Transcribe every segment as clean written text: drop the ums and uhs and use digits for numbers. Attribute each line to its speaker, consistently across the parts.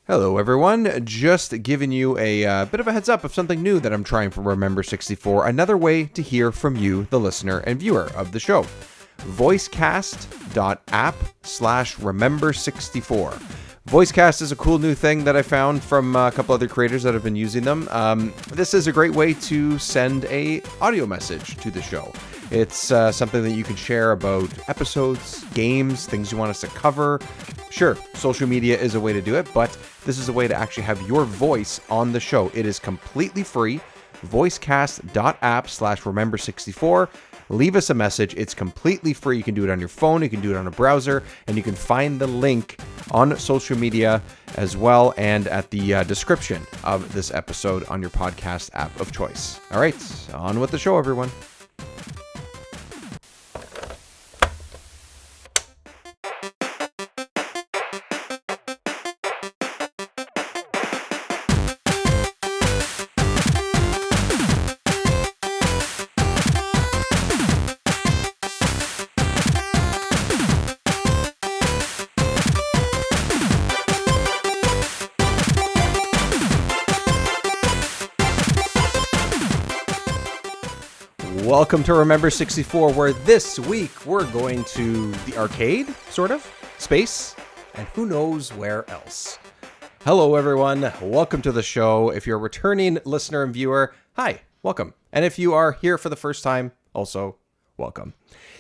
Speaker 1: Hello, everyone. Just giving you a bit of a heads up of something new that I'm trying for Remember 64. Another way to hear from you, the listener and viewer of the show. Voicecast.app/Remember64. Voicecast is a cool new thing that I found from a couple other creators that have been using them. This is a great way to send a audio message to the show. It's something that you can share about episodes, games, things you want us to cover. Sure, social media is a way to do it, but this is a way to actually have your voice on the show. It is completely free. Voicecast.app/Remember64. Leave us a message. It's completely free. You can do it on your phone. You can do it on a browser, and you can find the link on social media as well and at the description of this episode on your podcast app of choice. All right, on with the show, everyone. Welcome to Remember 64, where this week we're going to the arcade, sort of, space, and who knows where else. Hello, everyone. Welcome to the show. If you're a returning listener and viewer, hi, welcome. And if you are here for the first time, also, welcome.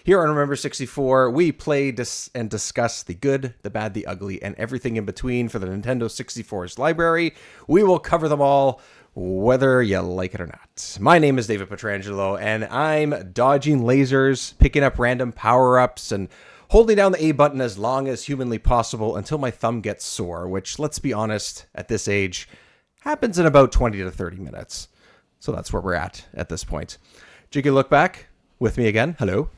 Speaker 1: Here on Remember 64, we play and discuss the good, the bad, the ugly, and everything in between for the Nintendo 64's library. We will cover them all, whether you like it or not. My name is David Petrangelo, and I'm dodging lasers, picking up random power-ups, and holding down the A button as long as humanly possible until my thumb gets sore, which, let's be honest, at this age, happens in about 20 to 30 minutes. So that's where we're at this point. Jiggylookback, with me again. Hello.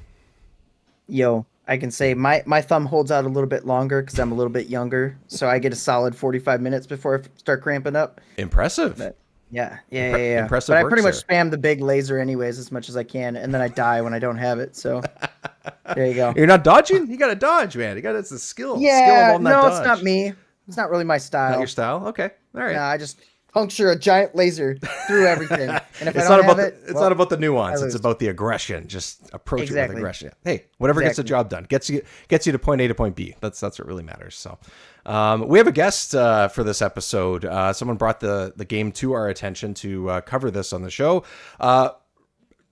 Speaker 2: Yo, I can say my thumb holds out a little bit longer because I'm a little bit younger, so I get a solid 45 minutes before I start cramping up.
Speaker 1: Impressive.
Speaker 2: But yeah.
Speaker 1: Impressive
Speaker 2: But I
Speaker 1: work,
Speaker 2: pretty much
Speaker 1: sir.
Speaker 2: spam the big laser anyways as much as I can, and then I die when I don't have it. So there you go.
Speaker 1: You're not dodging? You got to dodge, man. It's a skill.
Speaker 2: Yeah,
Speaker 1: skill on that
Speaker 2: no,
Speaker 1: dodge.
Speaker 2: it's not me. It's not really my style.
Speaker 1: Not your style? Okay. All right.
Speaker 2: Nah, I just puncture a giant laser through everything. And if
Speaker 1: It's
Speaker 2: I don't
Speaker 1: not about
Speaker 2: have
Speaker 1: it's not about the nuance.
Speaker 2: I
Speaker 1: It's
Speaker 2: lose.
Speaker 1: about the aggression. Just approach it with
Speaker 2: Exactly.
Speaker 1: aggression. Hey, whatever gets the job done gets you to point A to point B. That's what really matters. So, we have a guest for this episode. Someone brought the game to our attention to cover this on the show.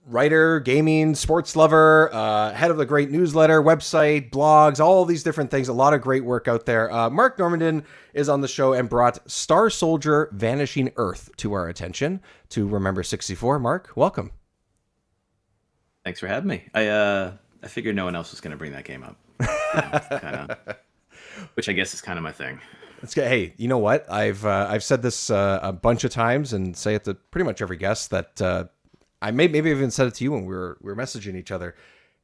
Speaker 1: Writer, gaming, sports lover, head of the great newsletter, website, blogs, all these different things. A lot of great work out there. Marc Normandin is on the show and brought Star Soldier Vanishing Earth to our attention to Remember 64. Marc, welcome.
Speaker 3: Thanks for having me. I figured no one else was going to bring that game up. Which I guess is kind of my thing.
Speaker 1: It's good. Hey, you know what? I've said this a bunch of times and say it to pretty much every guest that I maybe even said it to you when we were messaging each other.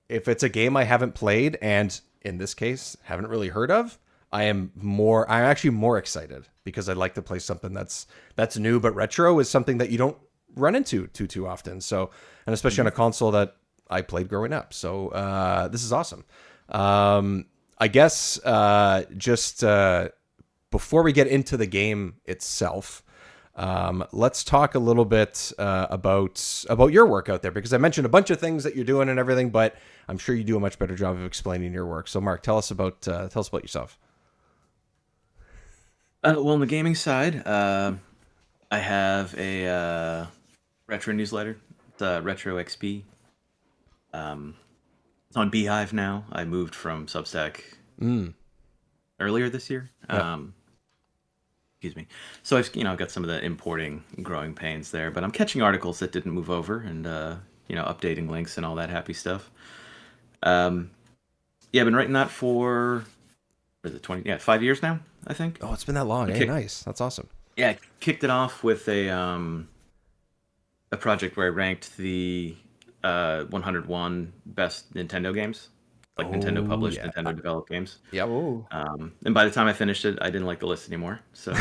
Speaker 1: If it's a game I haven't played, and in this case haven't really heard of, I'm actually more excited because I'd like to play something that's new but retro is something that you don't run into too often. So, and especially on a console that I played growing up. So this is awesome. I guess just before we get into the game itself, let's talk a little bit about your work out there, because I mentioned a bunch of things that you're doing and everything, but I'm sure you do a much better job of explaining your work. So, Marc, tell us about yourself.
Speaker 3: Well, on the gaming side, I have a retro newsletter. It's Retro XP. It's on Beehive now. I moved from Substack earlier this year.
Speaker 1: Yeah.
Speaker 3: Excuse me. So I've got some of the importing growing pains there, but I'm catching articles that didn't move over and updating links and all that happy stuff. I've been writing that for 5 years now, I think.
Speaker 1: Oh, it's been that long. Hey, nice. That's awesome.
Speaker 3: Yeah, I kicked it off with a project where I ranked the 101 best Nintendo games, like Nintendo published, Nintendo developed games.
Speaker 1: Yep.
Speaker 3: And by the time I finished it, I didn't like the list anymore. So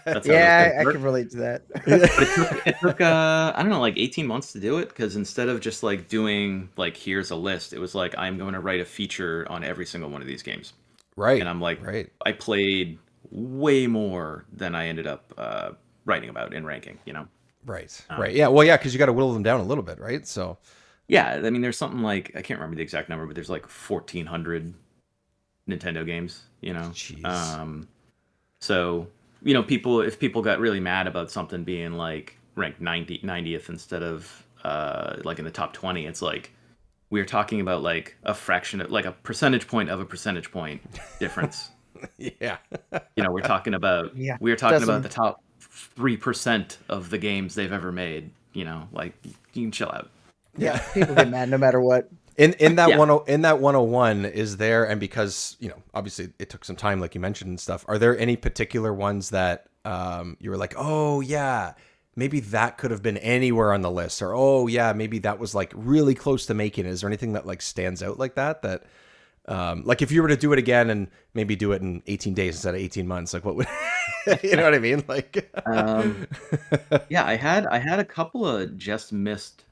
Speaker 3: that's
Speaker 2: Yeah, I can relate to that.
Speaker 3: It took I don't know, like 18 months to do it, because instead of just like doing like here's a list, it was like I'm going to write a feature on every single one of these games.
Speaker 1: Right.
Speaker 3: And I'm like,
Speaker 1: right.
Speaker 3: I played way more than I ended up writing about in ranking,
Speaker 1: Right. Right. Yeah. Well, yeah, because you got to whittle them down a little bit, right? So.
Speaker 3: Yeah, I mean, there's something like, I can't remember the exact number, but there's like 1,400 Nintendo games,
Speaker 1: Jeez.
Speaker 3: So, if people got really mad about something being like ranked 90th instead of like in the top 20, it's like we're talking about like a fraction of like a percentage point of a percentage point difference.
Speaker 1: Yeah.
Speaker 3: We're talking about
Speaker 2: Yeah.
Speaker 3: we're talking about
Speaker 2: Doesn't
Speaker 3: the top 3% of the games they've ever made, like you can chill out.
Speaker 2: Yeah. People get mad no matter what.
Speaker 1: In that
Speaker 3: Yeah.
Speaker 1: 101, is there, and because obviously it took some time, like you mentioned and stuff, are there any particular ones that you were like, oh yeah, maybe that could have been anywhere on the list, or oh yeah, maybe that was like really close to making it? Is there anything that like stands out like that like if you were to do it again and maybe do it in 18 days instead of 18 months, like what would you know what I mean? Like
Speaker 3: Yeah, I had a couple of just missed.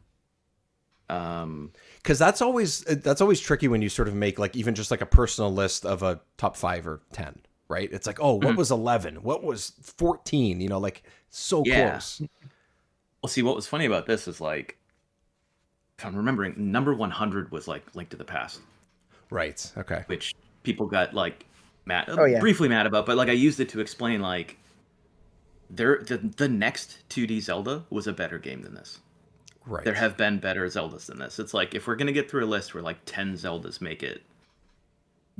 Speaker 1: Because that's always tricky when you sort of make like even just like a personal list of a top 5 or 10, right? It's like, oh, what was 11? What was 14? Like so close.
Speaker 3: Well, see, what was funny about this is like, if I'm remembering, number 100 was like Link to the Past,
Speaker 1: Right. Okay.
Speaker 3: which people got like mad,
Speaker 2: Oh, yeah.
Speaker 3: briefly mad about, but like I used it to explain like the next 2D Zelda was a better game than this.
Speaker 1: Right.
Speaker 3: There have been better Zeldas than this. It's like if we're gonna get through a list where like 10 Zeldas make it,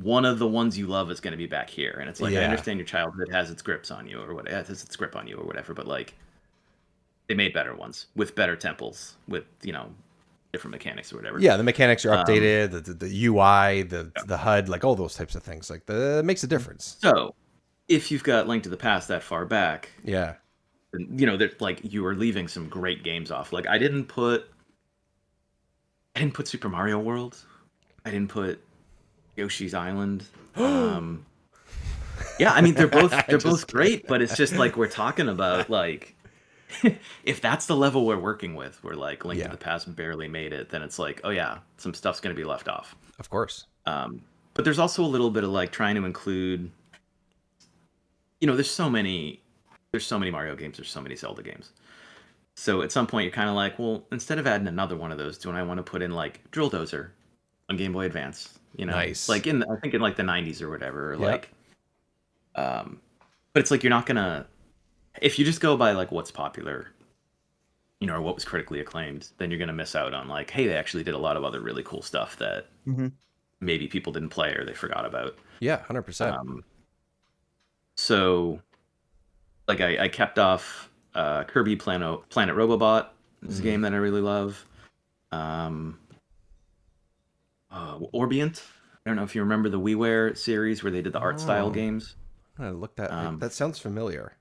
Speaker 3: one of the ones you love is gonna be back here. And it's like I understand your childhood has its grips on you or what has its grip on you or whatever, but like they made better ones with better temples, with different mechanics or whatever.
Speaker 1: Yeah, the mechanics are updated, the UI, the HUD, like all those types of things. Like that makes a difference.
Speaker 3: So if you've got Link to the Past that far back,
Speaker 1: Yeah.
Speaker 3: that like you are leaving some great games off. Like I didn't put Super Mario World. I didn't put Yoshi's Island. Yeah, I mean they're both great, but it's just like we're talking about like if that's the level we're working with, where like Link to the Past barely made it, then it's like, oh yeah, some stuff's gonna be left off.
Speaker 1: Of course.
Speaker 3: But there's also a little bit of like trying to include, there's so many Mario games, there's so many Zelda games. So at some point you're kind of like, well, instead of adding another one of those, do I want to put in like Drill Dozer on Game Boy Advance?
Speaker 1: Nice.
Speaker 3: Like I think in like the 90s or whatever, or like, but it's like you're not gonna, if you just go by like what's popular, or what was critically acclaimed, then you're gonna miss out on like, hey, they actually did a lot of other really cool stuff that maybe people didn't play or they forgot about.
Speaker 1: Yeah, 100%.
Speaker 3: So, like I kept off Kirby Planet Robobot. It's a game that I really love. Orbiant. I don't know if you remember the WiiWare series where they did the art style games.
Speaker 1: I looked at that sounds familiar.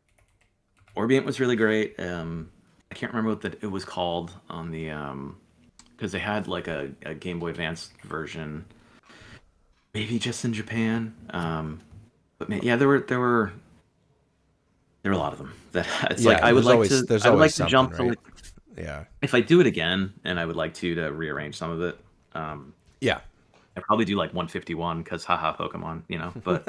Speaker 3: Orbiant was really great. I can't remember what it was called on the because they had like a Game Boy Advance version, maybe just in Japan. But yeah, there were a lot of them. That it's like I would like to jump to like, if I do it again, and I would like to rearrange some of it.
Speaker 1: Yeah,
Speaker 3: I'd probably do like 151 because haha Pokemon, but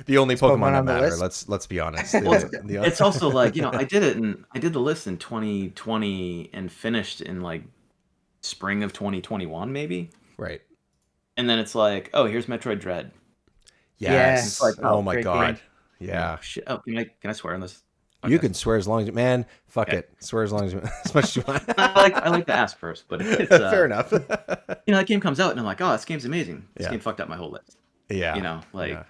Speaker 1: the only Pokemon that matter.
Speaker 2: List.
Speaker 1: Let's be honest.
Speaker 3: It's also like I did the list in 2020 and finished in like spring of 2021 maybe.
Speaker 1: Right.
Speaker 3: And then it's like, oh, here's Metroid Dread.
Speaker 1: Yes.
Speaker 3: Yeah. Like,
Speaker 1: oh my god. Yeah.
Speaker 3: Shit. Oh, can I swear on this?
Speaker 1: Okay. You can swear as long as man. Fuck it. Swear as long as as much as you want.
Speaker 3: I like to ask first, but it's
Speaker 1: fair enough.
Speaker 3: That game comes out and I'm like, oh, this game's amazing. This game fucked up my whole list.
Speaker 1: Yeah.
Speaker 3: Like.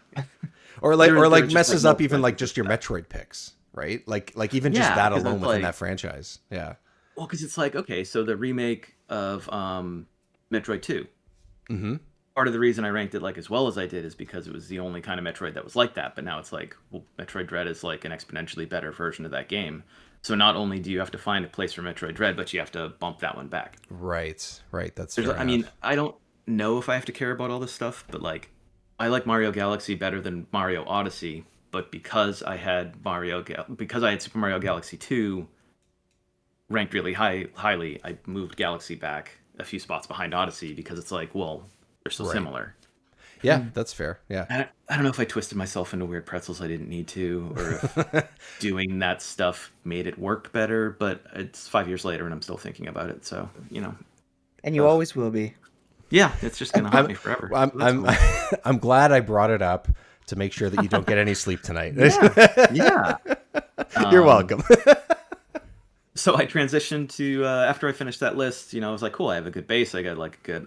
Speaker 1: Or messes up even like just your Metroid picks, right? Like even just that alone within that franchise. Yeah.
Speaker 3: Well, because it's like, okay, so the remake of Metroid 2.
Speaker 1: Mm-hmm.
Speaker 3: Part of the reason I ranked it like as well as I did is because it was the only kind of Metroid that was like that. But now it's like, well, Metroid Dread is like an exponentially better version of that game. So not only do you have to find a place for Metroid Dread, but you have to bump that one back.
Speaker 1: Right. That's
Speaker 3: fair enough. I mean, I don't know if I have to care about all this stuff, but like, I like Mario Galaxy better than Mario Odyssey, but because I had Super Mario Galaxy 2 ranked really highly, I moved Galaxy back a few spots behind Odyssey because it's like, well, they're so similar.
Speaker 1: Yeah, that's fair. Yeah.
Speaker 3: I don't know if I twisted myself into weird pretzels I didn't need to, or if doing that stuff made it work better, but it's 5 years later and I'm still thinking about it. So,
Speaker 2: And you always will be.
Speaker 3: yeah, it's just going to haunt me forever.
Speaker 1: I'm I'm glad I brought it up to make sure that you don't get any sleep tonight.
Speaker 3: Yeah.
Speaker 1: You're welcome.
Speaker 3: So I transitioned to after I finished that list, I was like, cool, I have a good base. I got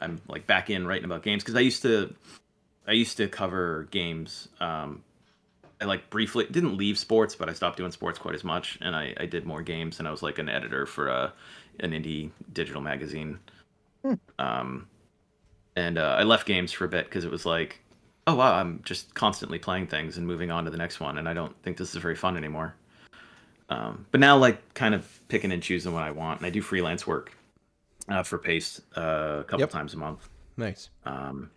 Speaker 3: I'm like back in writing about games because I used to cover games. I like briefly didn't leave sports, but I stopped doing sports quite as much, and I did more games, and I was like an editor for an indie digital magazine. And I left games for a bit because it was like, oh wow, I'm just constantly playing things and moving on to the next one, and I don't think this is very fun anymore. But now, like, kind of picking and choosing what I want, and I do freelance work for Paste a couple times a month.
Speaker 1: Nice.
Speaker 3: And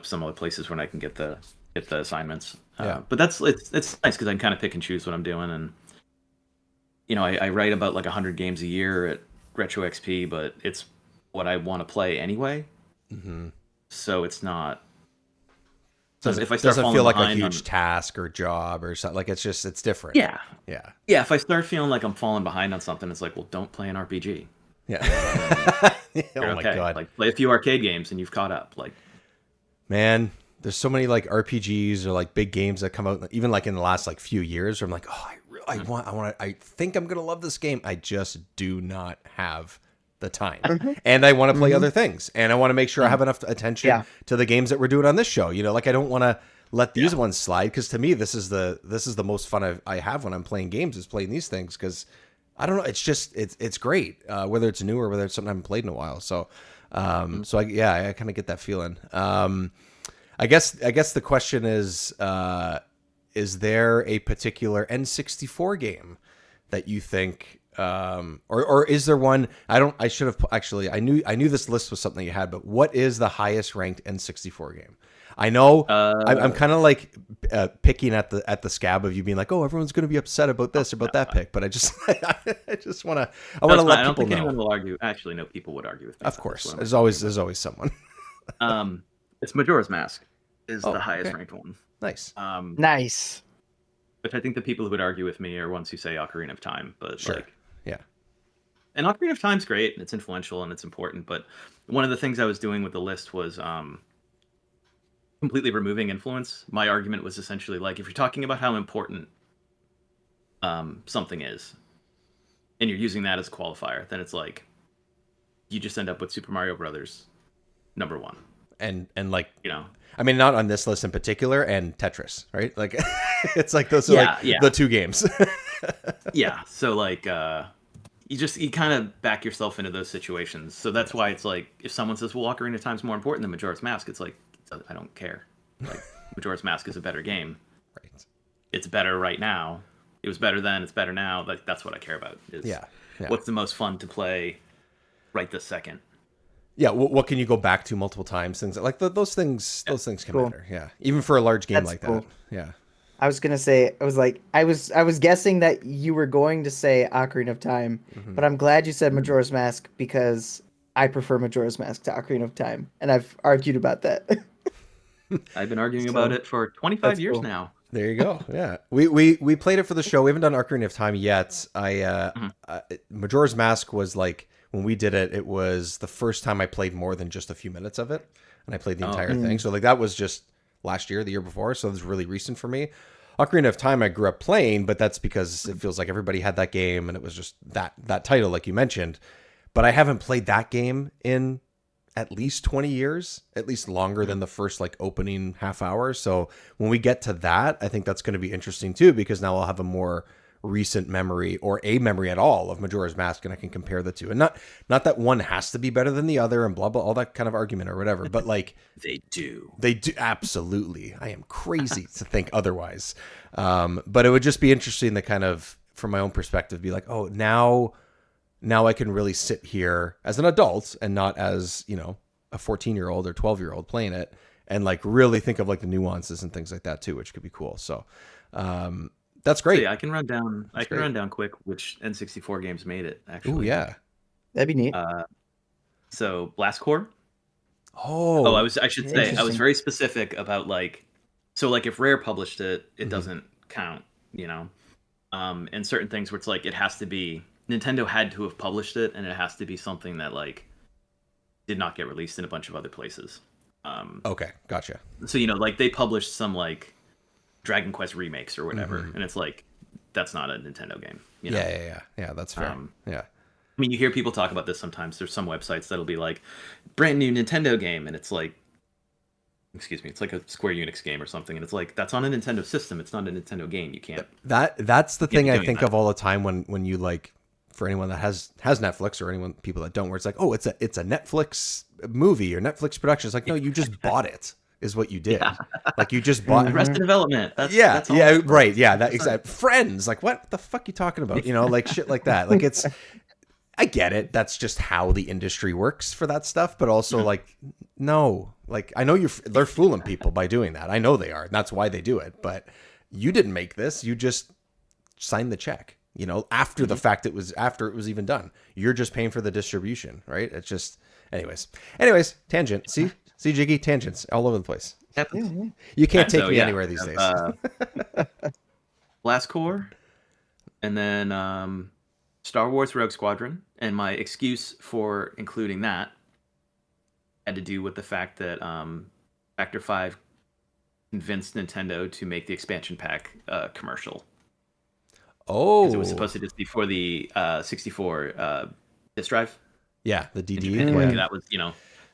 Speaker 3: some other places when I can get the assignments.
Speaker 1: Yeah.
Speaker 3: But it's nice because I can kind of pick and choose what I'm doing, and I write about like 100 games a year at Retro XP, but it's what I want to play anyway.
Speaker 1: Mm-hmm.
Speaker 3: So it's not.
Speaker 1: If I start doesn't feel like a huge task or job or something. Like it's different.
Speaker 3: Yeah.
Speaker 1: Yeah.
Speaker 3: Yeah. If I start feeling like I'm falling behind on something, it's like, well, don't play an RPG.
Speaker 1: Yeah.
Speaker 3: Oh my God. Like play a few arcade games and you've caught up. Like,
Speaker 1: man, there's so many like RPGs or like big games that come out even like in the last like few years where I'm like, oh, I think I'm going to love this game. I just do not have the time. And I want to play other things. And I want to make sure I have enough attention to the games that we're doing on this show. Like I don't want to let these ones slide because to me, this is the most fun I have when I'm playing games is playing these things because I don't know. It's just it's great whether it's new or whether it's something I haven't played in a while. So I kind of get that feeling. I guess the question is there a particular N64 game that you think or is there one? I should have actually. I knew this list was something you had, but what is the highest ranked N64 game? I know I'm kind of like picking at the scab of you being like, oh, everyone's going to be upset about this or about that pick, but I just want to let people know. I don't think
Speaker 3: anyone will argue. Actually, no, people would argue with me.
Speaker 1: Of course, there's always someone.
Speaker 3: It's Majora's Mask is the highest ranked one.
Speaker 1: Nice.
Speaker 2: Nice.
Speaker 3: Which I think the people who would argue with me are ones who say Ocarina of Time, but
Speaker 1: yeah.
Speaker 3: And Ocarina of Time's great, and it's influential, and it's important, but one of the things I was doing with the list was completely removing influence. My argument was essentially like, if you're talking about how important something is, and you're using that as a qualifier, then it's like, you just end up with Super Mario Brothers #1.
Speaker 1: And like, I mean, not on this list in particular, and Tetris, right? Like, it's like those are the two games.
Speaker 3: Yeah, so like, you kind of back yourself into those situations. So that's why it's like, if someone says, well, Ocarina of Time's more important than Majora's Mask, it's like, I don't care. Like, Majora's Mask is a better game.
Speaker 1: Right.
Speaker 3: It's better right now. It was better then, it's better now. Like, that's what I care about. What's the most fun to play right this second?
Speaker 1: Yeah, what can you go back to multiple times? Things like those things can matter. Yeah, even for a large game like that. Yeah.
Speaker 2: I was gonna say, I was guessing that you were going to say Ocarina of Time, but I'm glad you said Majora's Mask because I prefer Majora's Mask to Ocarina of Time, and I've argued about that.
Speaker 3: I've been arguing about it for 25 years now.
Speaker 1: There you go. Yeah, we played it for the show. We haven't done Ocarina of Time yet. Majora's Mask was like, when we did it, it was the first time I played more than just a few minutes of it, and I played the entire thing. So like that was just last year, the year before, so it was really recent for me. Ocarina of Time I grew up playing, but that's because it feels like everybody had that game, and it was just that title, like you mentioned. But I haven't played that game in at least 20 years, at least longer than the first like opening half hour. So when we get to that, I think that's going to be interesting too, because now I'll have a more recent memory or a memory at all of Majora's Mask, and I can compare the two. And not that one has to be better than the other and blah blah, all that kind of argument or whatever, but like
Speaker 3: they do
Speaker 1: absolutely. I am crazy to think otherwise. But it would just be interesting to kind of, from my own perspective, be like, oh, now I can really sit here as an adult and not as, a 14-year-old or 12-year-old playing it, and like really think of like the nuances and things like that too, which could be cool. So that's great.
Speaker 3: So yeah, I can run down quick which N64 games made it, actually.
Speaker 1: Oh yeah,
Speaker 2: that'd be neat.
Speaker 3: So Blast Corps,
Speaker 1: Oh,
Speaker 3: I should say, I was
Speaker 2: Interesting.
Speaker 3: very specific about like, so like if Rare published it, it
Speaker 1: Mhm.
Speaker 3: doesn't count, you know. And certain things where it's like it has to be Nintendo had to have published it, and it has to be something that like did not get released in a bunch of other places.
Speaker 1: okay, gotcha.
Speaker 3: So like they published some like Dragon Quest remakes or whatever,
Speaker 1: Mhm.
Speaker 3: and it's like that's not a Nintendo game. You know?
Speaker 1: Yeah. That's fair. Yeah.
Speaker 3: I mean, you hear people talk about this sometimes. There's some websites that'll be like brand new Nintendo game, and it's like, excuse me, it's like a Square Enix game or something, and it's like that's on a Nintendo system. It's not a Nintendo game. You can't.
Speaker 1: That's the
Speaker 3: You can't
Speaker 1: thing
Speaker 3: be
Speaker 1: I
Speaker 3: doing
Speaker 1: think
Speaker 3: that.
Speaker 1: of all the time when you like, for anyone that has Netflix or anyone people that don't, where it's like, oh, it's a Netflix movie or Netflix production. It's like, no, you just bought it. Is what you did.
Speaker 3: Yeah.
Speaker 1: Like you just bought.
Speaker 3: Arrested Development. That's all
Speaker 1: Yeah,
Speaker 3: it was.
Speaker 1: right. Yeah, that
Speaker 3: That's
Speaker 1: exact. Friends, like what the fuck you talking about? Like shit like that. Like it's. I get it. That's just how the industry works for that stuff. But also, like, no, like I know they're fooling people by doing that. I know they are. And that's why they do it. But you didn't make this. You just signed the check. After the fact, after it was even done. You're just paying for the distribution, right? It's just, anyways, tangent. See, Jiggy, tangents all over the place.
Speaker 3: Happens.
Speaker 1: You can't take
Speaker 3: So,
Speaker 1: me
Speaker 3: yeah,
Speaker 1: anywhere these days.
Speaker 3: Blast Corps, and then Star Wars Rogue Squadron. And my excuse for including that had to do with the fact that Factor 5 convinced Nintendo to make the expansion pack commercial.
Speaker 1: Oh,
Speaker 3: It was supposed to just be for the 64 disk drive.
Speaker 1: Yeah, the
Speaker 3: In
Speaker 1: DD.
Speaker 3: Japan.
Speaker 1: Yeah.
Speaker 3: Like, that was, it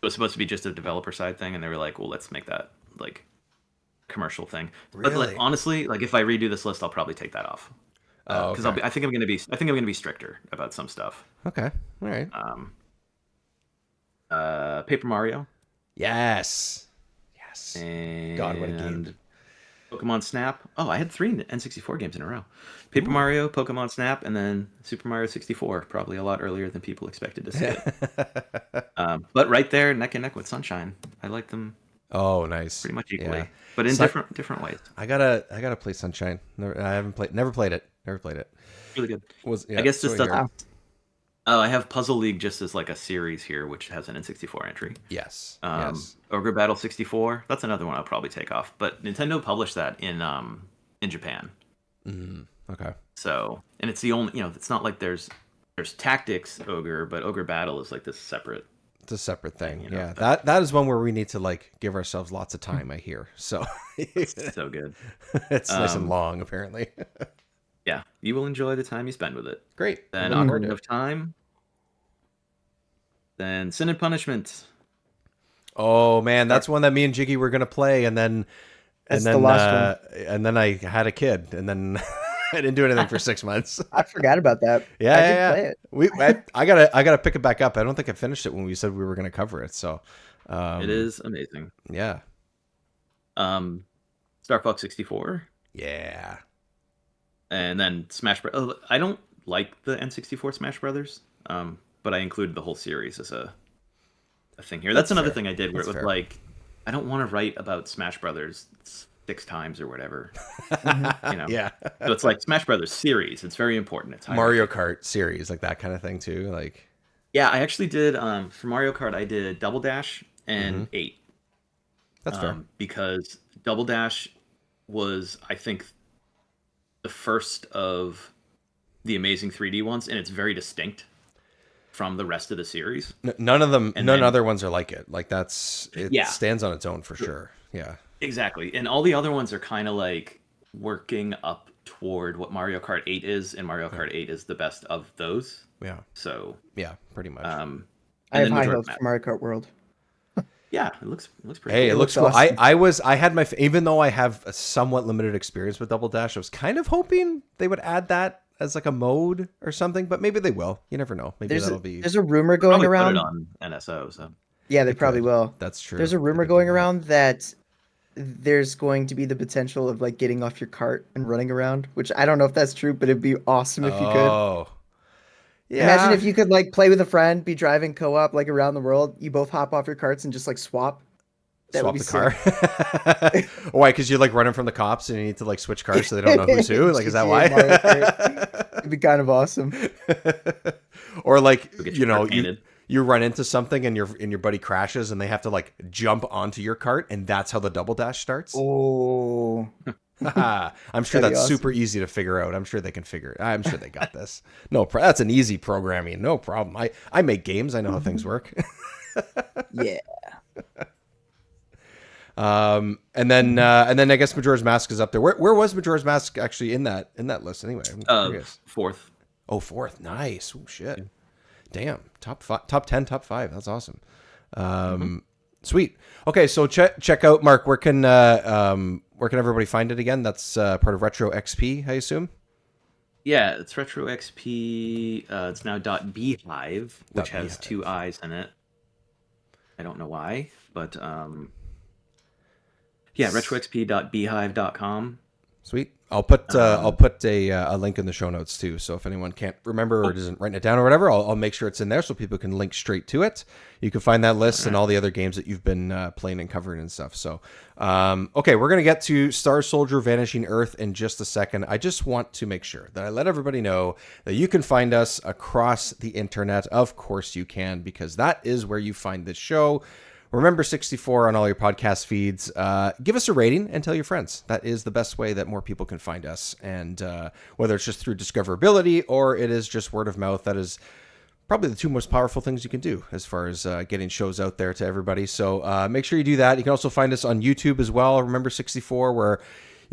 Speaker 3: was supposed to be just a developer side thing, and they were like, well, let's make that like commercial thing. But
Speaker 1: Really?
Speaker 3: honestly, like if I redo this list, I'll probably take that off. Because
Speaker 1: okay.
Speaker 3: I think I'm gonna be stricter about some stuff.
Speaker 1: Okay. All right.
Speaker 3: Paper Mario
Speaker 1: Yes.
Speaker 3: and
Speaker 1: God, what a game.
Speaker 3: Pokemon Snap. Oh, I had 3 N64 games in a row. Paper Mario, Pokemon Snap, and then Super Mario 64. Probably a lot earlier than people expected to see it. But right there, neck and neck with Sunshine. I like them
Speaker 1: Oh, nice.
Speaker 3: pretty much equally,
Speaker 1: Yeah.
Speaker 3: but in
Speaker 1: Sun-
Speaker 3: different ways.
Speaker 1: I gotta play Sunshine. Never played it.
Speaker 3: Really good.
Speaker 1: Yeah,
Speaker 3: I guess this
Speaker 1: so I hear.
Speaker 3: doesn't. Oh, I have Puzzle League just as like a series here, which has an N64 entry.
Speaker 1: Yes.
Speaker 3: Ogre Battle 64. That's another one I'll probably take off. But Nintendo published that in Japan.
Speaker 1: Okay.
Speaker 3: So, and it's the only, it's not like there's Tactics Ogre, but Ogre Battle is like this separate.
Speaker 1: It's a separate thing.
Speaker 3: you know,
Speaker 1: Yeah. That is one where we need to like give ourselves lots of time, I hear. So
Speaker 3: It's so good.
Speaker 1: it's nice and long, apparently.
Speaker 3: Yeah, you will enjoy the time you spend with it.
Speaker 1: Great.
Speaker 3: Then
Speaker 1: Looking forward to
Speaker 3: Ocarina
Speaker 1: it.
Speaker 3: of Time. Then Sin and Punishment.
Speaker 1: Oh man, that's one that me and Jiggy were gonna play, and then
Speaker 2: That's the last one.
Speaker 1: and then I had a kid, and then I didn't do anything for 6 months.
Speaker 2: I forgot about that.
Speaker 1: Yeah,
Speaker 2: I did
Speaker 1: yeah.
Speaker 2: play it.
Speaker 1: I gotta pick it back up. I don't think I finished it when we said we were gonna cover it. So
Speaker 3: It is amazing.
Speaker 1: Yeah.
Speaker 3: Star Fox 64.
Speaker 1: Yeah.
Speaker 3: And then Smash Bros. Oh, I don't like the N64 Smash Brothers, but I included the whole series as a thing here. That's another
Speaker 1: fair.
Speaker 3: thing I did where
Speaker 1: That's
Speaker 3: it was
Speaker 1: fair.
Speaker 3: like, I don't want to write about Smash Brothers 6 times or whatever.
Speaker 1: Yeah.
Speaker 3: So it's like Smash Brothers series. It's very important. It's
Speaker 1: Mario Kart series, like that kind of thing too. Like
Speaker 3: Yeah, I actually did for Mario Kart. I did Double Dash and 8.
Speaker 1: that's fair.
Speaker 3: Because Double Dash was, I think, the first of the amazing 3D ones, and it's very distinct from the rest of the series.
Speaker 1: None of them,
Speaker 3: and
Speaker 1: none
Speaker 3: then-
Speaker 1: other ones are like it. Like it
Speaker 3: Yeah.
Speaker 1: stands on its own for sure. Yeah.
Speaker 3: Exactly. And all the other ones are kind of like working up toward what Mario Kart 8 is, and Mario Kart 8 is the best of those.
Speaker 1: Yeah.
Speaker 3: So,
Speaker 1: Yeah. Pretty much.
Speaker 2: I
Speaker 3: and
Speaker 2: have
Speaker 3: then
Speaker 2: high
Speaker 3: Majora's
Speaker 2: hopes
Speaker 3: Mask.
Speaker 2: for Mario Kart World.
Speaker 3: Yeah, it looks pretty
Speaker 1: Hey,
Speaker 3: cool.
Speaker 1: it looks
Speaker 2: looks
Speaker 1: cool.
Speaker 2: awesome.
Speaker 1: I had even though I have a somewhat limited experience with Double Dash, I was kind of hoping they would add that as like a mode or something, but maybe they will. You never know. Maybe that'll be.
Speaker 2: There's a rumor going
Speaker 3: Probably put
Speaker 2: around.
Speaker 3: it on NSO, so
Speaker 2: Yeah, they probably
Speaker 1: could.
Speaker 2: will.
Speaker 1: That's true.
Speaker 2: There's a
Speaker 1: They
Speaker 2: rumor
Speaker 1: could do
Speaker 2: going
Speaker 1: that.
Speaker 2: around that there's going to be the potential of like getting off your cart and running around, which I don't know if that's true, but it'd be awesome if you could.
Speaker 1: Oh. Yeah.
Speaker 2: Imagine if you could like play with a friend, be driving co-op like around the world, you both hop off your carts and just like swap. That
Speaker 1: swap
Speaker 2: would
Speaker 1: the
Speaker 2: be
Speaker 1: car. Why? Because you're like running from the cops and you need to like switch cars so they don't know who's who. Like, is that why?
Speaker 2: GTA, Mario Kart. It'd be kind of awesome.
Speaker 1: Or like
Speaker 3: You'll get
Speaker 1: you
Speaker 3: your car
Speaker 1: know
Speaker 3: painted.
Speaker 1: you run into something and your buddy crashes and they have to like jump onto your cart, and that's how the double dash starts.
Speaker 2: Oh,
Speaker 1: I'm sure that's
Speaker 2: awesome.
Speaker 1: super easy to figure out. I'm sure they can figure it. I'm sure they got this. No, that's an easy programming. No problem. I make games. I know how things work.
Speaker 2: yeah.
Speaker 1: And then I guess Majora's Mask is up there. Where was Majora's Mask actually in that list anyway? I'm curious.
Speaker 3: Fourth.
Speaker 1: Oh, fourth. Nice. Oh shit. Yeah. Damn. Top 10, top 5. That's awesome. Sweet. Okay, so check out Mark. Where can everybody find it again? That's part of Retro XP, I assume.
Speaker 3: Yeah, it's Retro XP. It's now .beehive, which has 2 I's in it. I don't know why, but yeah, retroxp.beehive.com.
Speaker 1: Sweet. I'll put a link in the show notes too. So if anyone can't remember or isn't writing it down or whatever, I'll make sure it's in there so people can link straight to it. You can find that list and all the other games that you've been playing and covering and stuff. So, okay, we're gonna get to Star Soldier: Vanishing Earth in just a second. I just want to make sure that I let everybody know that you can find us across the internet. Of course you can, because that is where you find this show. Remember 64 on all your podcast feeds. Give us a rating and tell your friends. That is the best way that more people can find us. And whether it's just through discoverability or it is just word of mouth, that is probably the 2 most powerful things you can do as far as getting shows out there to everybody. So make sure you do that. You can also find us on YouTube as well. Remember 64, where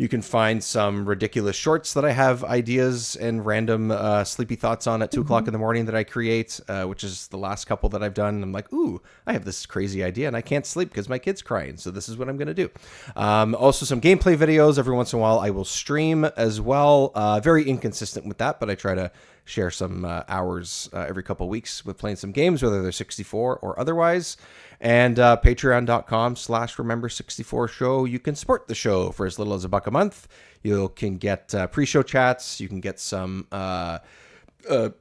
Speaker 1: you can find some ridiculous shorts that I have ideas and random sleepy thoughts on at 2 o'clock in the morning that I create, which is the last couple that I've done. I'm like, ooh, I have this crazy idea and I can't sleep because my kid's crying. So this is what I'm going to do. Also some gameplay videos. Every once in a while I will stream as well. Very inconsistent with that, but I try to share some hours every couple of weeks with playing some games, whether they're 64 or otherwise. And patreon.com/remember64 show. You can support the show for as little as $1 a month. You can get pre-show chats. You can get some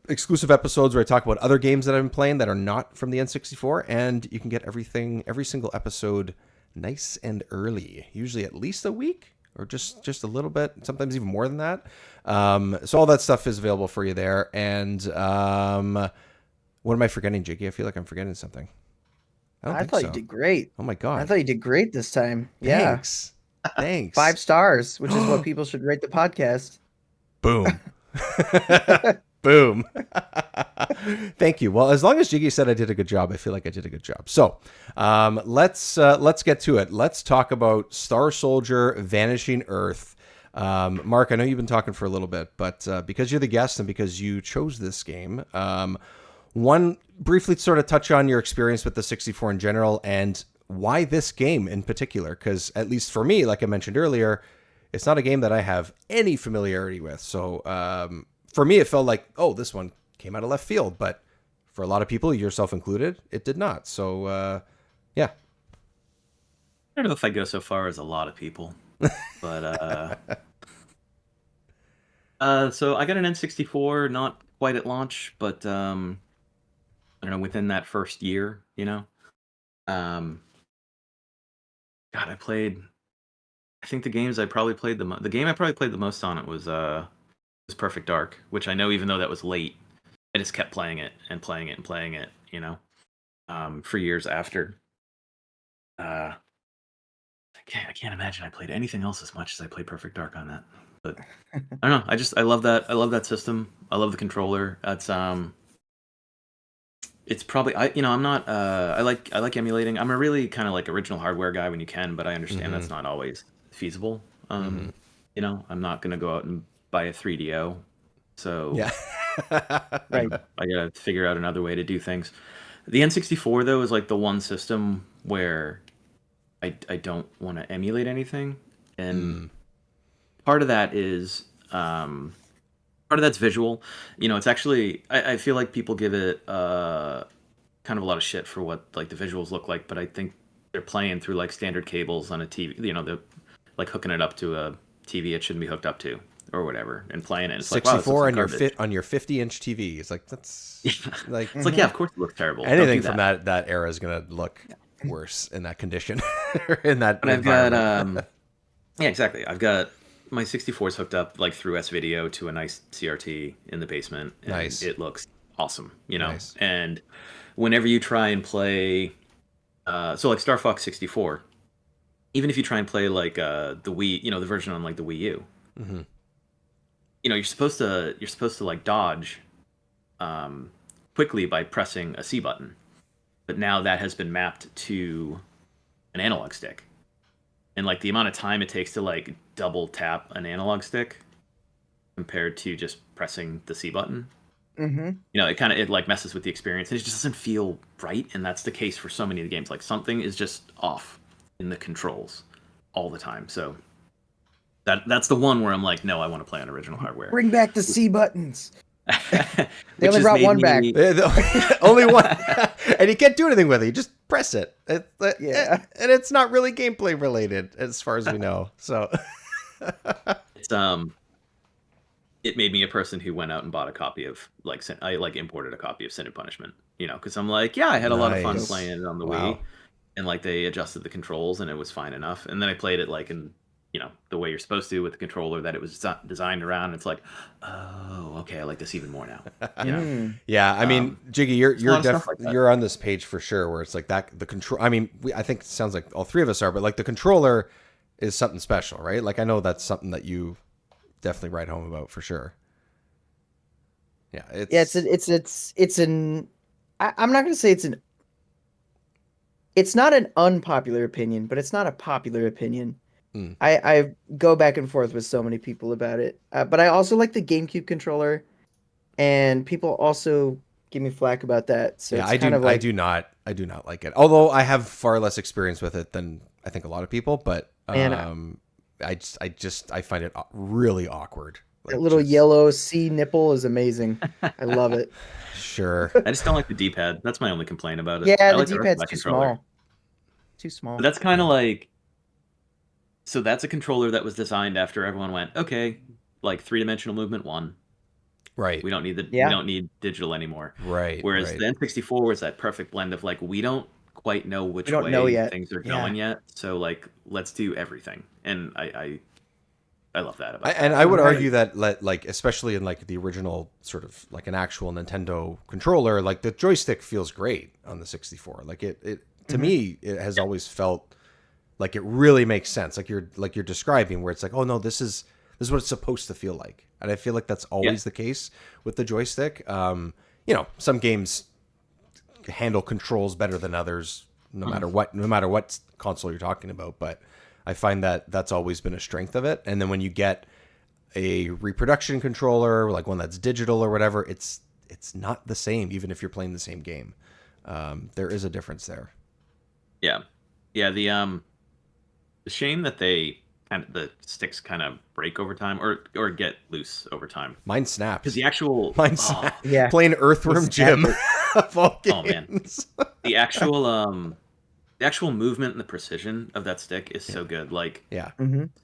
Speaker 1: exclusive episodes where I talk about other games that I've been playing that are not from the N64. And you can get every single episode nice and early, usually at least a week or just a little bit, sometimes even more than that. So all that stuff is available for you there. And what am I forgetting, Jiggy? I feel like I'm forgetting something.
Speaker 2: I thought you did great.
Speaker 1: Oh my God.
Speaker 2: I thought you did great this time.
Speaker 1: Thanks. Yeah. Thanks.
Speaker 2: 5 stars, which is what people should rate the podcast.
Speaker 1: Boom. Boom. Thank you. Well, as long as Jiggy said I did a good job, I feel like I did a good job. So let's get to it. Let's talk about Star Soldier: Vanishing Earth. Mark, I know you've been talking for a little bit, but because you're the guest and because you chose this game, briefly sort of touch on your experience with the 64 in general and why this game in particular, because at least for me, like I mentioned earlier, it's not a game that I have any familiarity with. So for me, it felt like, oh, this one came out of left field, but for a lot of people, yourself included, it did not. So yeah.
Speaker 3: I don't know if I go so far as a lot of people, but so I got an N64, not quite at launch, but I don't know, within that first year, you know. God, I think the games I probably played the game I probably played the most on it was Perfect Dark, which I know even though that was late, I just kept playing it and playing it and playing it, you know, for years after. I can't imagine I played anything else as much as I played Perfect Dark on that. But I don't know. I love that. I love that system. I love the controller. It's probably I'm not I like emulating. I'm a really kind of like original hardware guy when you can, but I understand that's not always feasible. You know, I'm not gonna go out and buy a 3DO. So
Speaker 1: yeah.
Speaker 3: Right. I gotta figure out another way to do things. The N64 though is like the one system where I don't want to emulate anything, and part of that is part of that's visual. You know, it's actually I feel like people give it kind of a lot of shit for what like the visuals look like, but I think they're playing through like standard cables on a TV. You know, they're like hooking it up to a TV it shouldn't be hooked up to or whatever, and playing it. It's
Speaker 1: 64
Speaker 3: like, wow,
Speaker 1: on your 50-inch TV. It's like that's like
Speaker 3: it's like, yeah, of course it looks terrible.
Speaker 1: Anything from that era is gonna look worse in that condition. In that.
Speaker 3: And I've got yeah, exactly. I've got my 64 is hooked up like through S-Video to a nice CRT in the basement. And
Speaker 1: nice.
Speaker 3: It looks awesome, you know.
Speaker 1: Nice.
Speaker 3: And whenever you try and play, so like Star Fox 64, even if you try and play like the Wii, you know, the version on like the Wii U,
Speaker 1: Mm-hmm.
Speaker 3: you know, you're supposed to like dodge quickly by pressing a C button, but now that has been mapped to an analog stick, and like the amount of time it takes to like double tap an analog stick compared to just pressing the C button,
Speaker 2: Mm-hmm.
Speaker 3: you know, it like messes with the experience. It just doesn't feel right, and that's the case for so many of the games. Like something is just off in the controls all the time. So that's the one where I'm like, no, I want to play on original hardware.
Speaker 2: Bring back the C buttons.
Speaker 3: They
Speaker 2: only brought one back.
Speaker 1: Only one, and you can't do anything with it. You just press it.
Speaker 2: Yeah.
Speaker 1: And it's not really gameplay related as far as we know. So
Speaker 3: It's it made me a person who went out and bought a copy of I imported a copy of Sin and Punishment, you know, because I'm like, yeah, I had a lot of fun
Speaker 1: Nice.
Speaker 3: playing it on the
Speaker 1: Wow.
Speaker 3: Wii, and like they adjusted the controls and it was fine enough. And then I played it like in, you know, the way you're supposed to with the controller that it was designed around. It's like, oh, okay, I like this even more now. You know?
Speaker 1: yeah, I mean, Jiggy,
Speaker 3: a
Speaker 1: you're
Speaker 3: lot of stuff like that.
Speaker 1: you're on this page for sure, where it's like that the control. I mean, I think it sounds like all three of us are, but like the controller is something special, right? Like I know that's something that you definitely write home about for sure. Yeah,
Speaker 2: it's an. I'm not gonna say it's not an unpopular opinion, but it's not a popular opinion. I go back and forth with so many people about it, but I also like the GameCube controller, and people also give me flack about that. So
Speaker 1: yeah,
Speaker 2: it's
Speaker 1: I
Speaker 2: kind of like,
Speaker 1: do not like it. Although I have far less experience with it than I think a lot of people, but
Speaker 2: Man,
Speaker 1: I find it really awkward. Like,
Speaker 2: that little
Speaker 1: just-
Speaker 2: yellow C nipple is amazing. I love it.
Speaker 1: Sure.
Speaker 3: I just don't like the D-pad. That's my only complaint about it.
Speaker 2: Yeah,
Speaker 3: I
Speaker 2: the
Speaker 3: like rest of
Speaker 2: D-pad's
Speaker 3: my
Speaker 2: too
Speaker 3: controller.
Speaker 2: small. Too small.
Speaker 3: But that's kind of like, so that's a controller that was designed after everyone went, okay, like 3-dimensional movement 1.
Speaker 1: Right.
Speaker 3: We don't need
Speaker 2: Yeah.
Speaker 3: we don't need digital anymore.
Speaker 1: Right.
Speaker 3: Whereas
Speaker 1: right.
Speaker 3: the N64 was that perfect blend of like, we don't quite know which
Speaker 2: We don't
Speaker 3: way
Speaker 2: know yet.
Speaker 3: things are
Speaker 2: Yeah.
Speaker 3: going yet, so like let's do everything. And I love that about
Speaker 1: And
Speaker 3: that.
Speaker 1: I would
Speaker 2: Right.
Speaker 1: argue that, like, especially in like the original sort of like an actual Nintendo controller, like the joystick feels great on the 64. Like it to me, it has always felt like it really makes sense. Like you're describing, where it's like, oh no, this is what it's supposed to feel like. And I feel like that's always the case with the joystick. You know, some games handle controls better than others, no matter what console you're talking about. But I find that that's always been a strength of it. And then when you get a reproduction controller, like one that's digital or whatever, it's not the same, even if you're playing the same game. There is a difference there.
Speaker 3: Yeah. The shame that the sticks kind of break over time or get loose over time.
Speaker 1: Mine snaps.
Speaker 3: Because the actual
Speaker 2: Yeah.
Speaker 1: Playing Earthworm Jim of all
Speaker 3: Oh, man.
Speaker 1: games.
Speaker 3: the actual movement and the precision of that stick is so good. Like
Speaker 1: Yeah.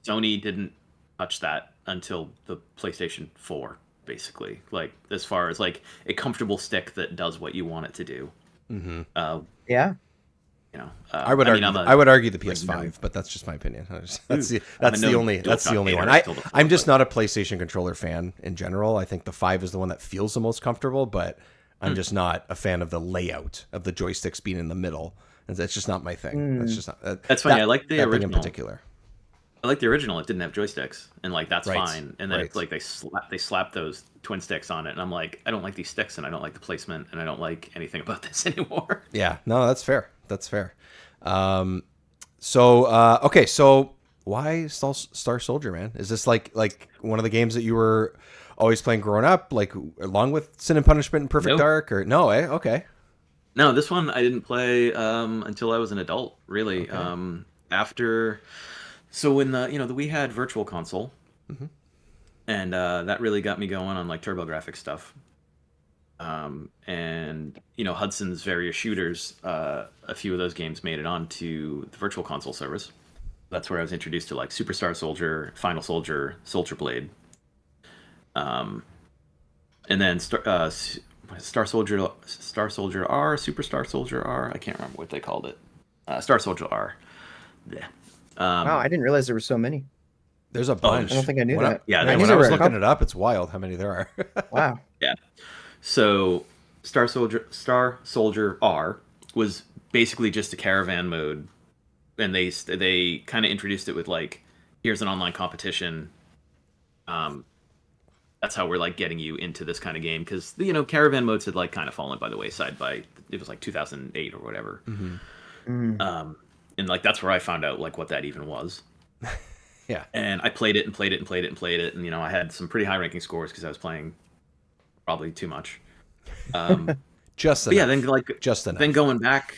Speaker 3: Sony didn't touch that until the PlayStation 4, basically. Like as far as like a comfortable stick that does what you want it to do.
Speaker 2: Yeah.
Speaker 3: You know,
Speaker 1: I would argue the PS5, but that's just my opinion. That's the only one. I'm just not a PlayStation controller fan in general. I think the 5 is the one that feels the most comfortable, but I'm just not a fan of the layout of the joysticks being in the middle. And that's just not my thing. That's just not.
Speaker 3: That's funny. I like the
Speaker 1: that thing
Speaker 3: original
Speaker 1: in particular.
Speaker 3: I like the original. It didn't have joysticks, and like that's
Speaker 1: Right,
Speaker 3: fine. And then
Speaker 1: right.
Speaker 3: it's like they slap those twin sticks on it, and I'm like, I don't like these sticks, and I don't like the placement, and I don't like anything about this anymore.
Speaker 1: Yeah, no, that's fair. That's fair. Okay, so why Star Soldier, man? Is this like one of the games that you were always playing growing up, like along with Sin and Punishment and Perfect
Speaker 3: Nope.
Speaker 1: Dark, or no? Okay.
Speaker 3: No, this one I didn't play until I was an adult, really. After, so when the Wii had Virtual Console, and that really got me going on like TurboGrafx stuff. And Hudson's various shooters, a few of those games made it onto the Virtual Console service. That's where I was introduced to like Superstar Soldier, Final Soldier, Soldier Blade, and then Star Soldier R, Superstar Soldier R. I can't remember what they called it. Star Soldier R. Yeah.
Speaker 2: Wow, I didn't realize there were so many.
Speaker 1: There's a bunch.
Speaker 2: I don't think I knew that.
Speaker 3: Yeah,
Speaker 1: When
Speaker 3: there
Speaker 1: I was
Speaker 2: were a
Speaker 1: looking
Speaker 2: couple.
Speaker 1: it up, it's wild how many there are.
Speaker 2: Wow.
Speaker 3: Yeah. So Star Soldier R was basically just a caravan mode, and they kind of introduced it with like, here's an online competition. That's how we're like getting you into this kind of game, because caravan modes had like kind of fallen by the wayside by, it was like 2008 or whatever. And like that's where I found out like what that even was.
Speaker 1: Yeah.
Speaker 3: And I played it and played it and played it and played it, and I had some pretty high ranking scores because I was playing probably too much.
Speaker 1: Just
Speaker 3: enough. Yeah, then like
Speaker 1: just enough.
Speaker 3: Then going back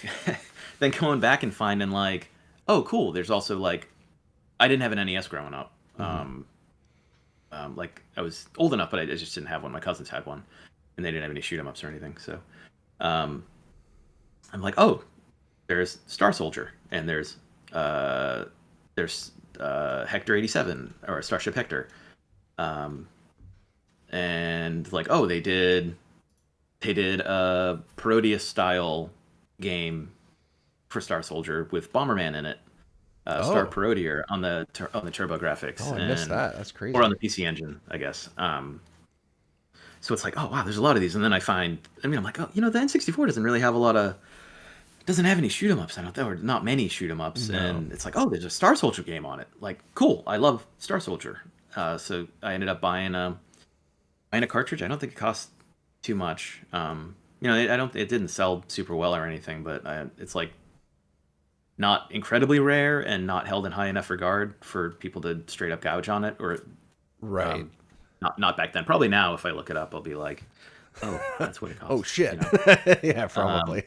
Speaker 3: and finding like, oh cool, there's also like, I didn't have an NES growing up. Like I was old enough, but I just didn't have one. My cousins had one, and they didn't have any shoot 'em ups or anything. So, I'm like, oh, there's Star Soldier, and there's Hector 87 or Starship Hector, and like, oh, they did a Parodius style game for Star Soldier with Bomberman in it. Star Parodier on the Turbo Graphics.
Speaker 1: Oh, I missed that. That's crazy.
Speaker 3: Or on the PC Engine, I guess. So it's like, oh wow, there's a lot of these, and then I'm like, oh, the N64 doesn't have any shoot 'em ups. I don't know, or not many shoot 'em ups,
Speaker 1: No.
Speaker 3: and it's like, oh, there's a Star Soldier game on it. Like, cool, I love Star Soldier. So I ended up buying a cartridge. I don't think it cost too much. It didn't sell super well or anything, but it's like not incredibly rare and not held in high enough regard for people to straight up gouge on it, or
Speaker 1: right.
Speaker 3: Not back then. Probably now, if I look it up, I'll be like, oh, that's what it costs.
Speaker 1: Oh shit. Yeah, probably.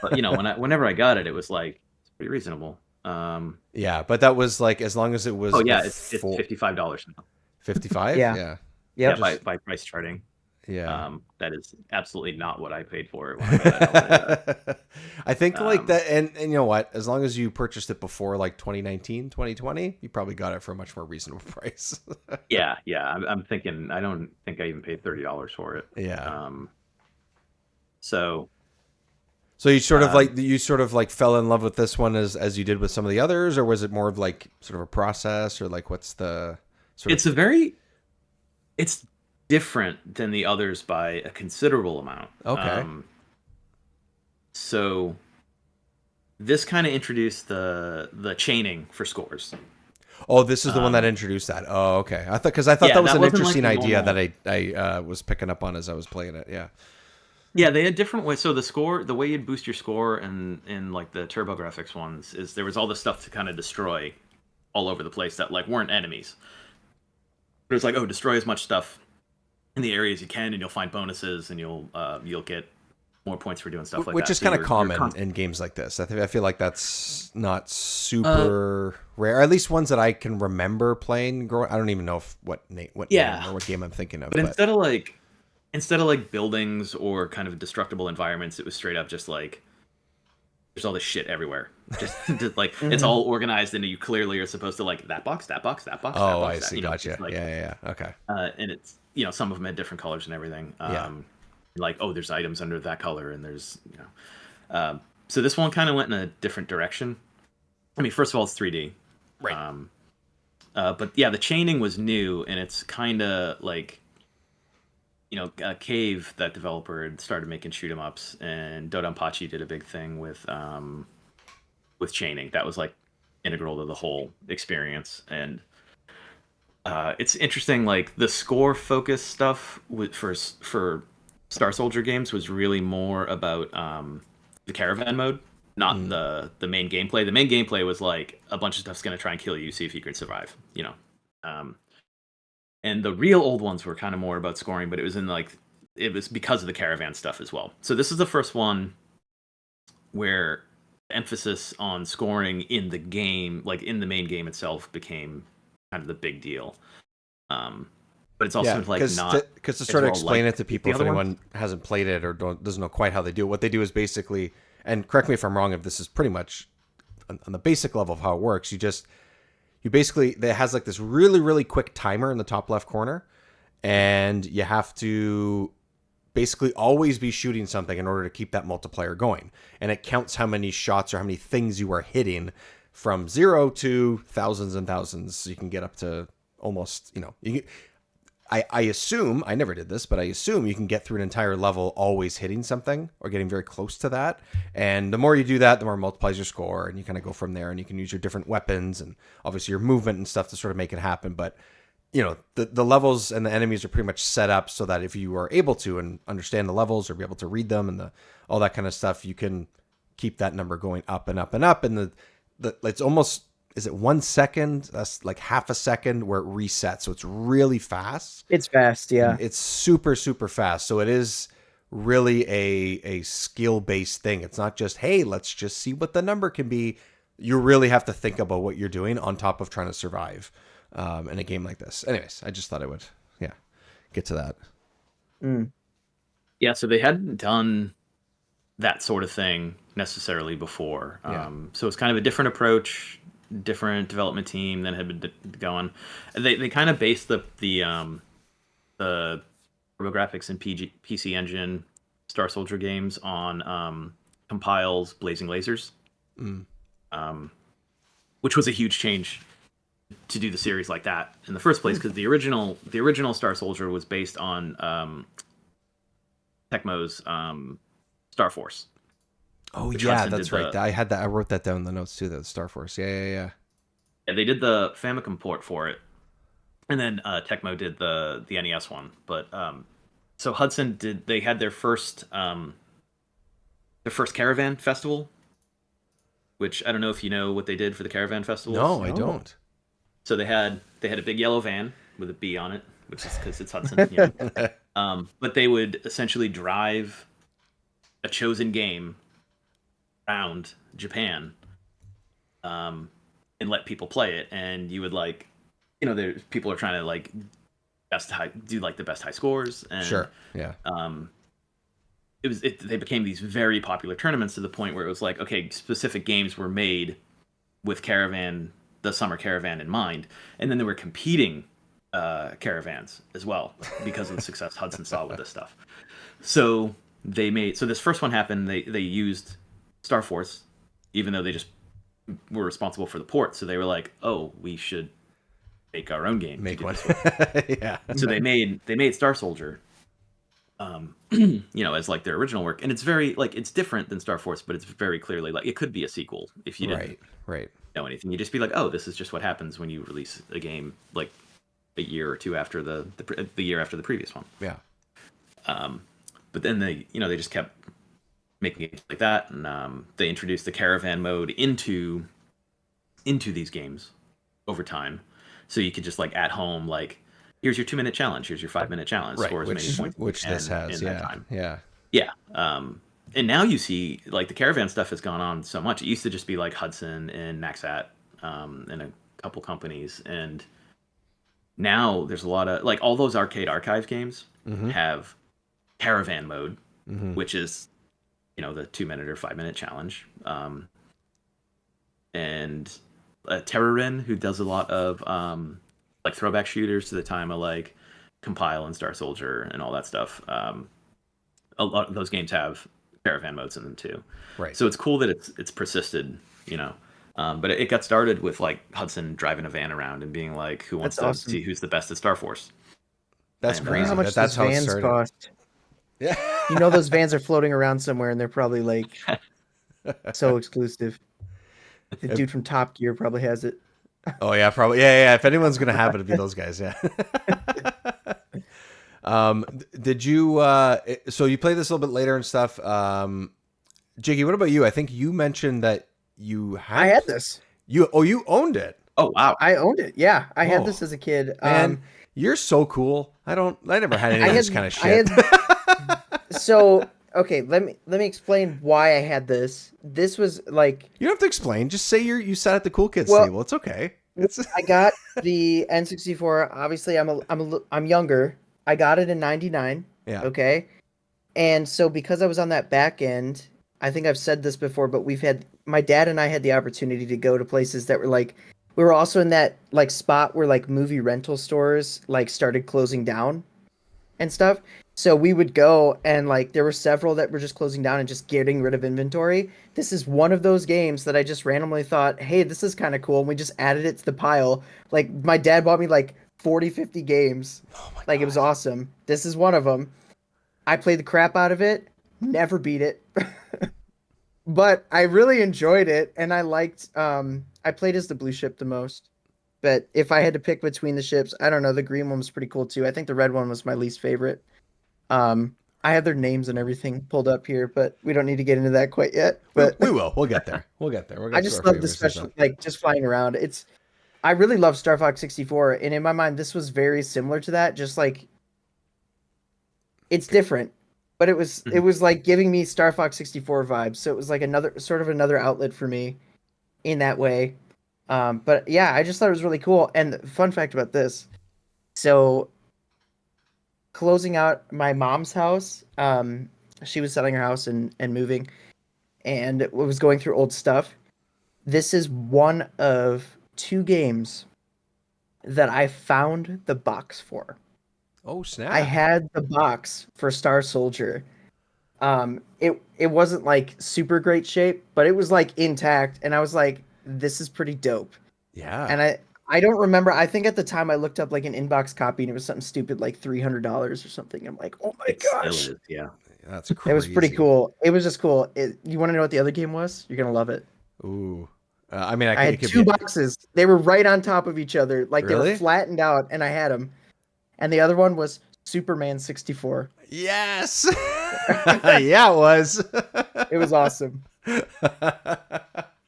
Speaker 3: But whenever I got it, it was like, it's pretty reasonable.
Speaker 1: Yeah, but that was like, as long as it was.
Speaker 3: Oh yeah, it's $55 now.
Speaker 1: 55.
Speaker 2: Yeah.
Speaker 3: Yeah, by price charting.
Speaker 1: Yeah.
Speaker 3: That is absolutely not what I paid for it when I got that.
Speaker 1: I think like that, and you know what? As long as you purchased it before like 2019, 2020, you probably got it for a much more reasonable price.
Speaker 3: Yeah. I'm thinking, I don't think I even paid $30 for it.
Speaker 1: Yeah.
Speaker 3: So
Speaker 1: you sort of like fell in love with this one as you did with some of the others, or was it more of like sort of a process, or like what's the sort of...
Speaker 3: It's different than the others by a considerable amount.
Speaker 1: Okay.
Speaker 3: So this kind of introduced the chaining for scores.
Speaker 1: Oh, this is the one that introduced that. Oh, okay. I thought that was an interesting idea that I was picking up on as I was playing it. Yeah.
Speaker 3: Yeah, they had different ways. So the way you'd boost your score in like the TurboGrafx ones is there was all this stuff to kind of destroy all over the place that like weren't enemies. But it's like, oh, destroy as much stuff in the areas you can, and you'll find bonuses, and you'll get more points for doing stuff like that.
Speaker 1: Which is kind of common in games like this. I feel like that's not super rare. At least ones that I can remember playing. I don't even know what name or what game I'm thinking of.
Speaker 3: But instead of like buildings or kind of destructible environments, it was straight up just like, there's all this shit everywhere. Just like it's all organized, and you clearly are supposed to like that box. Oh,
Speaker 1: that box, I see. Gotcha.
Speaker 3: Like,
Speaker 1: yeah. Okay.
Speaker 3: And it's some of them had different colors and everything. Like, oh, there's items under that color, and there's so this one kind of went in a different direction. I mean, first of all, it's 3D,
Speaker 1: right?
Speaker 3: But yeah, the chaining was new, and it's kind of like, Cave, that developer, had started making shoot 'em ups, and Dodonpachi did a big thing with chaining that was like integral to the whole experience. And it's interesting, like the score focus stuff for Star Soldier games was really more about the caravan mode, not the main gameplay. The main gameplay was like a bunch of stuff's gonna try and kill you, see if you can survive, and the real old ones were kind of more about scoring, but it was because of the caravan stuff as well. So this is the first one where emphasis on scoring in the game, like in the main game itself, became kind of the big deal. But it's also
Speaker 1: because to sort of explain it to people, if anyone hasn't played it or doesn't know quite how they do it, what they do is basically, and correct me if I'm wrong, if this is pretty much on the basic level of how it works, it has like this really, really quick timer in the top left corner, and you have to basically always be shooting something in order to keep that multiplier going. And it counts how many shots or how many things you are hitting from 0 to thousands and thousands. So you can get up to almost, I assume, I never did this, but I assume you can get through an entire level always hitting something or getting very close to that. And the more you do that, the more it multiplies your score, and you kind of go from there, and you can use your different weapons and obviously your movement and stuff to sort of make it happen. But, you know, the levels and the enemies are pretty much set up so that if you are able to and understand the levels or be able to read them and all that kind of stuff, you can keep that number going up and up and up. And it's almost, is it 1 second? That's like half a second where it resets. So it's really fast.
Speaker 2: It's fast, yeah.
Speaker 1: And it's super, super fast. So it is really a skill-based thing. It's not just, hey, let's just see what the number can be. You really have to think about what you're doing on top of trying to survive in a game like this. Anyways, I just thought I would, get to that.
Speaker 2: Mm.
Speaker 3: Yeah, so they hadn't done that sort of thing necessarily before. So it's kind of a different approach, different development team than had been going. They kind of based the TurboGrafx and PC Engine Star Soldier games on Compile's Blazing Lasers, which was a huge change to do the series like that in the first place, because the original Star Soldier was based on Tecmo's Star Force.
Speaker 1: Oh yeah, that's right. I had that. I wrote that down in the notes too. The Star Force. Yeah.
Speaker 3: Yeah, they did the Famicom port for it, and then Tecmo did the NES one. But so Hudson did. They had their first Caravan Festival, which I don't know if you know what they did for the Caravan Festival.
Speaker 1: No, I don't.
Speaker 3: So they had a big yellow van with a B on it, which is because it's Hudson. You know? But they would essentially drive a chosen game around Japan, and let people play it, and you would people are trying to do the best high scores, and
Speaker 1: sure, yeah.
Speaker 3: They became these very popular tournaments to the point where it was like, okay, specific games were made with the Summer Caravan in mind, and then there were competing caravans as well because of the success Hudson saw with this stuff. So this first one happened. They used Star Force, even though they just were responsible for the port. So they were like, "Oh, we should make our own game."
Speaker 1: Make one, yeah.
Speaker 3: So they made Star Soldier, as like their original work, and it's very it's different than Star Force, but it's very clearly like it could be a sequel if you didn't know anything. You just be like, "Oh, this is just what happens when you release a game like a year or two after the year after the previous one."
Speaker 1: Yeah.
Speaker 3: But then they just kept making it like that, and they introduced the caravan mode into these games over time, so you could just at home, here's your 2-minute challenge, here's your 5-minute challenge,
Speaker 1: right,
Speaker 3: score as many points
Speaker 1: which this has,
Speaker 3: in that time.
Speaker 1: Yeah.
Speaker 3: And now you see the caravan stuff has gone on so much. It used to just be Hudson and Maxat, and a couple companies, and now there's a lot of all those Arcade Archive games have caravan mode, which is the 2-minute or 5-minute challenge, and Terrorin, who does a lot of throwback shooters to the time of Compile and Star Soldier and all that stuff. A lot of those games have caravan modes in them too.
Speaker 1: Right.
Speaker 3: So it's cool that it's persisted, but it got started with Hudson driving a van around and being like, who wants to see who's the best at Star Force?
Speaker 1: That's crazy.
Speaker 2: How much
Speaker 1: that's
Speaker 2: those vans cost?
Speaker 1: Yeah.
Speaker 2: Those vans are floating around somewhere, and they're probably so exclusive. The dude from Top Gear probably has it.
Speaker 1: Oh yeah, probably. Yeah. If anyone's gonna have it, it'd be those guys. Yeah. Did you? So you play this a little bit later and stuff. Jiggy, what about you? I think you mentioned that I
Speaker 2: had this.
Speaker 1: You owned it.
Speaker 3: Oh wow,
Speaker 2: I owned it. Yeah, I had this as a kid.
Speaker 1: Man, you're so cool. I never had any of this kind of shit.
Speaker 2: So okay, let me explain why I had this. This was
Speaker 1: you don't have to explain. Just say you sat at the cool kids table. It's okay.
Speaker 2: I got the N64. Obviously, I'm younger. I got it in '99.
Speaker 1: Yeah.
Speaker 2: Okay. And so because I was on that back end, I think I've said this before, but my dad and I had the opportunity to go to places that were we were also in that spot where movie rental stores started closing down and stuff. So we would go, and there were several that were just closing down and just getting rid of inventory. This is one of those games that I just randomly thought, hey, this is kind of cool, and we just added it to the pile. My dad bought me 40, 50 games.
Speaker 1: Oh my
Speaker 2: Like, it was awesome. This is one of them. I played the crap out of it, never beat it. But I really enjoyed it, and I liked I played as the blue ship the most. But if I had to pick between the ships, I don't know, the green one was pretty cool too. I think the red one was my least favorite. I have their names and everything pulled up here, but we don't need to get into that quite yet. But
Speaker 1: we will. We'll get there. We'll get there.
Speaker 2: I just love the special, like, just flying around. I really love Star Fox 64, and in my mind, this was very similar to that. Just like it's different, but it was like giving me Star Fox 64 vibes. So it was like another outlet for me in that way. But yeah, I just thought it was really cool. And the fun fact about this, so closing out my mom's house, she was selling her house and moving, and was going through old stuff. This is one of 2 games that I found the box for.
Speaker 1: Oh snap!
Speaker 2: I had the box for Star Soldier. It wasn't like super great shape, but it was like intact, and I was like, this is pretty dope.
Speaker 1: Yeah.
Speaker 2: And I don't remember. I think at the time I looked up like an inbox copy, and it was something stupid like $300 or something. I'm like, oh my gosh.
Speaker 3: Still is, yeah.
Speaker 1: That's crazy.
Speaker 2: It was pretty cool. It was just cool. You want to know what the other game was? You're gonna love it.
Speaker 1: Ooh. I mean,
Speaker 2: I had 2 boxes. They were right on top of each other. Like
Speaker 1: Really?
Speaker 2: they were flattened out, and I had them. And the other one was Superman 64.
Speaker 1: Yes. Yeah, it was.
Speaker 2: It was awesome.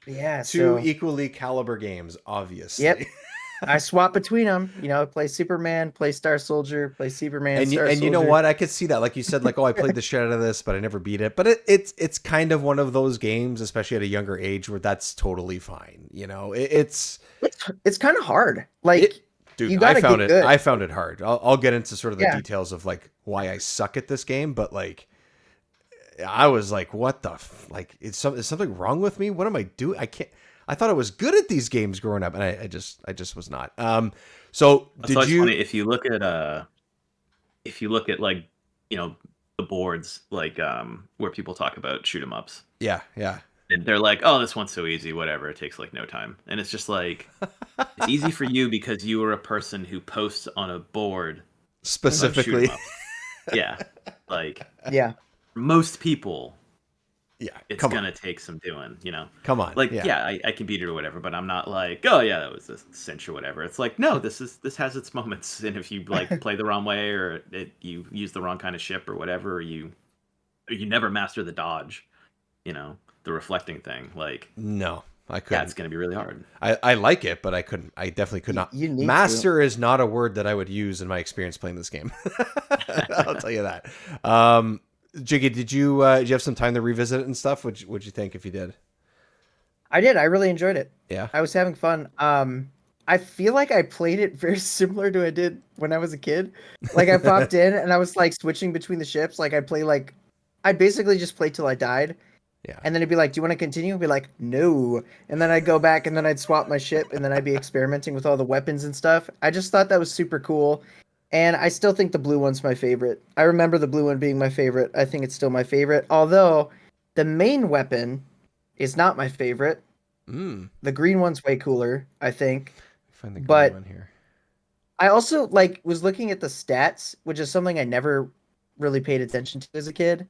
Speaker 2: Yeah.
Speaker 1: 2 equally caliber games, obviously.
Speaker 2: Yep. I swap between them. You know, play Superman, play Star Soldier, play Superman.
Speaker 1: And you know what? I could see that. Like you said, like, oh, I played the shit out of this, but I never beat it. But it's kind of one of those games, especially at a younger age, where that's totally fine. You know, it's
Speaker 2: kind of hard. Like,
Speaker 1: dude,
Speaker 2: you gotta get good.
Speaker 1: I found it hard. I'll get into sort of the details of like why I suck at this game, but like, I was like, what the like? Is something wrong with me? What am I doing? I thought I was good at these games growing up, and I just was not. So did you?
Speaker 3: Funny, if you look at like, you know, the boards, like where people talk about shoot 'em ups.
Speaker 1: Yeah.
Speaker 3: And they're like, oh, this one's so easy, whatever. It takes like no time. And it's just like, it's easy for you because you are a person who posts on a board
Speaker 1: specifically.
Speaker 3: Shoot 'em up. Yeah, like
Speaker 2: yeah.
Speaker 3: Most people.
Speaker 1: Yeah,
Speaker 3: it's gonna take some doing, you know.
Speaker 1: Come on,
Speaker 3: like I can beat it or whatever, but I'm not like, oh yeah, that was a cinch or whatever. It's like, no, this has its moments, and if you like play the wrong way or you use the wrong kind of ship or whatever, or you never master the dodge, you know, the reflecting thing, like
Speaker 1: no, I couldn't.
Speaker 3: Yeah, it's gonna be really hard.
Speaker 1: I like it, but I couldn't. I definitely could not. Master is not a word that I would use in my experience playing this game. I'll tell you that. Jiggy, did you have some time to revisit it and stuff? What'd you think if you did?
Speaker 2: I did. I really enjoyed it.
Speaker 1: Yeah.
Speaker 2: I was having fun. I feel like I played it very similar to I did when I was a kid. Like I popped in and I was like switching between the ships. Like I'd basically just play till I died.
Speaker 1: Yeah.
Speaker 2: And then it'd be like, do you want to continue? I'd be like, no. And then I'd go back and then I'd swap my ship and then I'd be experimenting with all the weapons and stuff. I just thought that was super cool. And I still think the blue one's my favorite. I remember the blue one being my favorite. I think it's still my favorite. Although the main weapon is not my favorite. The green one's way cooler, I think.
Speaker 1: Find the green one here.
Speaker 2: I also was looking at the stats, which is something I never really paid attention to as a kid.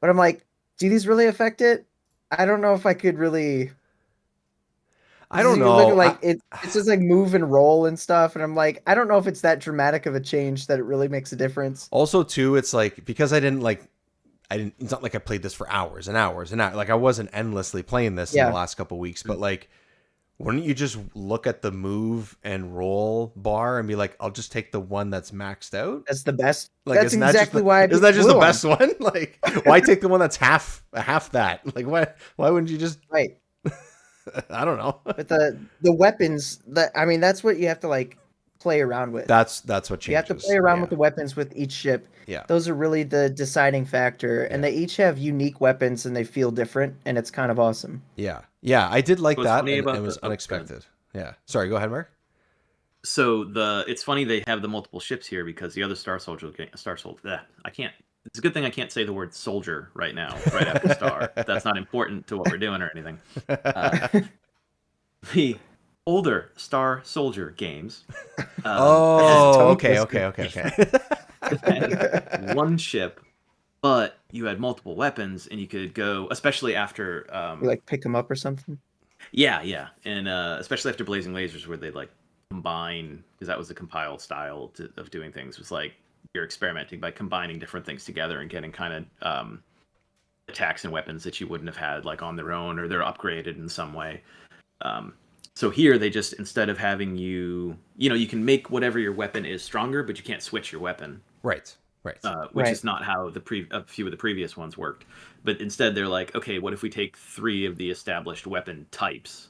Speaker 2: But I'm like, do these really affect it? I don't know if I could really.
Speaker 1: I don't know.
Speaker 2: It's just like move and roll and stuff, and I'm like, I don't know if it's that dramatic of a change that it really makes a difference.
Speaker 1: Also, too, it's like because I didn't. It's not like I played this for hours and hours and hours. Like I wasn't endlessly playing this in the last couple of weeks, but like, wouldn't you just look at the move and roll bar and be like, I'll just take the one that's maxed out?
Speaker 2: That's the best.
Speaker 1: Like,
Speaker 2: that's exactly why.
Speaker 1: Isn't that just the best one? Like, why take the one that's half that? Like, why wouldn't you just
Speaker 2: right?
Speaker 1: I don't know.
Speaker 2: But the weapons, that's what you have to play around with.
Speaker 1: That's what changes.
Speaker 2: You have to play around with the weapons with each ship.
Speaker 1: Yeah.
Speaker 2: Those are really the deciding factor, and they each have unique weapons and they feel different, and it's kind of awesome.
Speaker 1: Yeah. Yeah, I did like that, and it was unexpected. Yeah. Sorry, go ahead, Mark.
Speaker 3: So it's funny they have the multiple ships here because the other Star Soldier, I can't. It's a good thing I can't say the word soldier right now, right after Star. That's not important to what we're doing or anything. older Star Soldier games.
Speaker 1: Oh,
Speaker 2: Tongue
Speaker 1: okay,
Speaker 2: twister.
Speaker 3: Had one ship, but you had multiple weapons, and you could go, especially after,
Speaker 2: You like pick them up or something?
Speaker 3: yeah, and especially after Blazing Lasers, where they like combine, because that was the compiled style of doing things. Was like you're experimenting by combining different things together and getting kind of attacks and weapons that you wouldn't have had like on their own, or they're upgraded in some way. Um, so here they just, instead of having you can make whatever your weapon is stronger, but you can't switch your weapon.
Speaker 1: Right.
Speaker 3: Which
Speaker 2: Right.
Speaker 3: is not how a few of the previous ones worked. But instead, they're like, okay, what if we take 3 of the established weapon types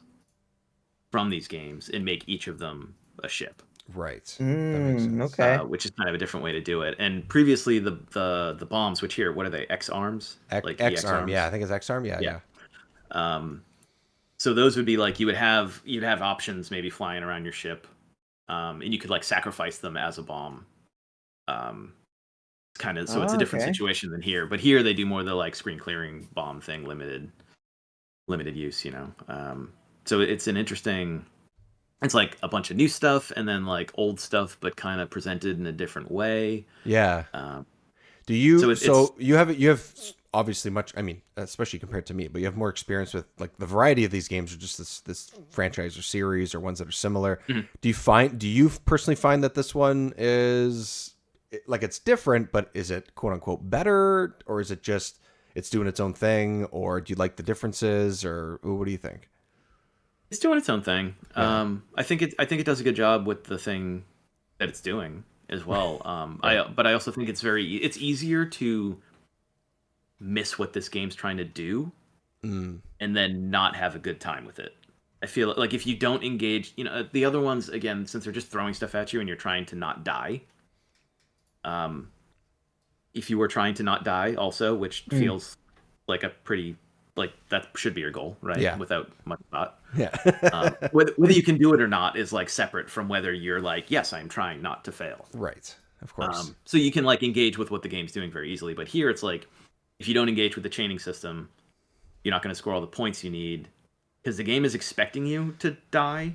Speaker 3: from these games and make each of them a ship?
Speaker 1: Right. That makes sense.
Speaker 2: Okay.
Speaker 3: Which is kind of a different way to do it. And previously, the bombs, which here, what are they? X arms? Like
Speaker 1: X arm.
Speaker 3: arms?
Speaker 1: Yeah, I think it's X arm. Yeah.
Speaker 3: So those would be like you'd have options maybe flying around your ship, and you could like sacrifice them as a bomb. Kind of, so it's a different
Speaker 2: okay.
Speaker 3: situation than here. But here they do more the like screen clearing bomb thing, limited use. So it's an interesting. It's like a bunch of new stuff and then like old stuff, but kind of presented in a different way.
Speaker 1: Yeah.
Speaker 3: Um,
Speaker 1: Do you?
Speaker 3: so
Speaker 1: So you have obviously much. I mean, especially compared to me, but you have more experience with like the variety of these games, or just this franchise or series, or ones that are similar.
Speaker 3: Mhm.
Speaker 1: Do you personally find that this one is like it's different, but is it quote unquote better, or is it just it's doing its own thing, or do you like the differences, or what do you think?
Speaker 3: It's doing its own thing.
Speaker 1: Yeah.
Speaker 3: I think it does a good job with the thing that it's doing as well. But I also think it's easier to miss what this game's trying to do and then not have a good time with it. I feel like if you don't engage, the other ones, again, since they're just throwing stuff at you and you're trying to not die. If you were trying to not die also, which feels like a pretty, like that should be your goal, right?
Speaker 1: Yeah.
Speaker 3: Without much thought.
Speaker 1: Yeah.
Speaker 3: Whether you can do it or not is like separate from whether you're like, yes, I'm trying not to fail.
Speaker 1: Right. Of course.
Speaker 3: So you can like engage with what the game's doing very easily. But here it's like, if you don't engage with the chaining system, you're not going to score all the points you need because the game is expecting you to die,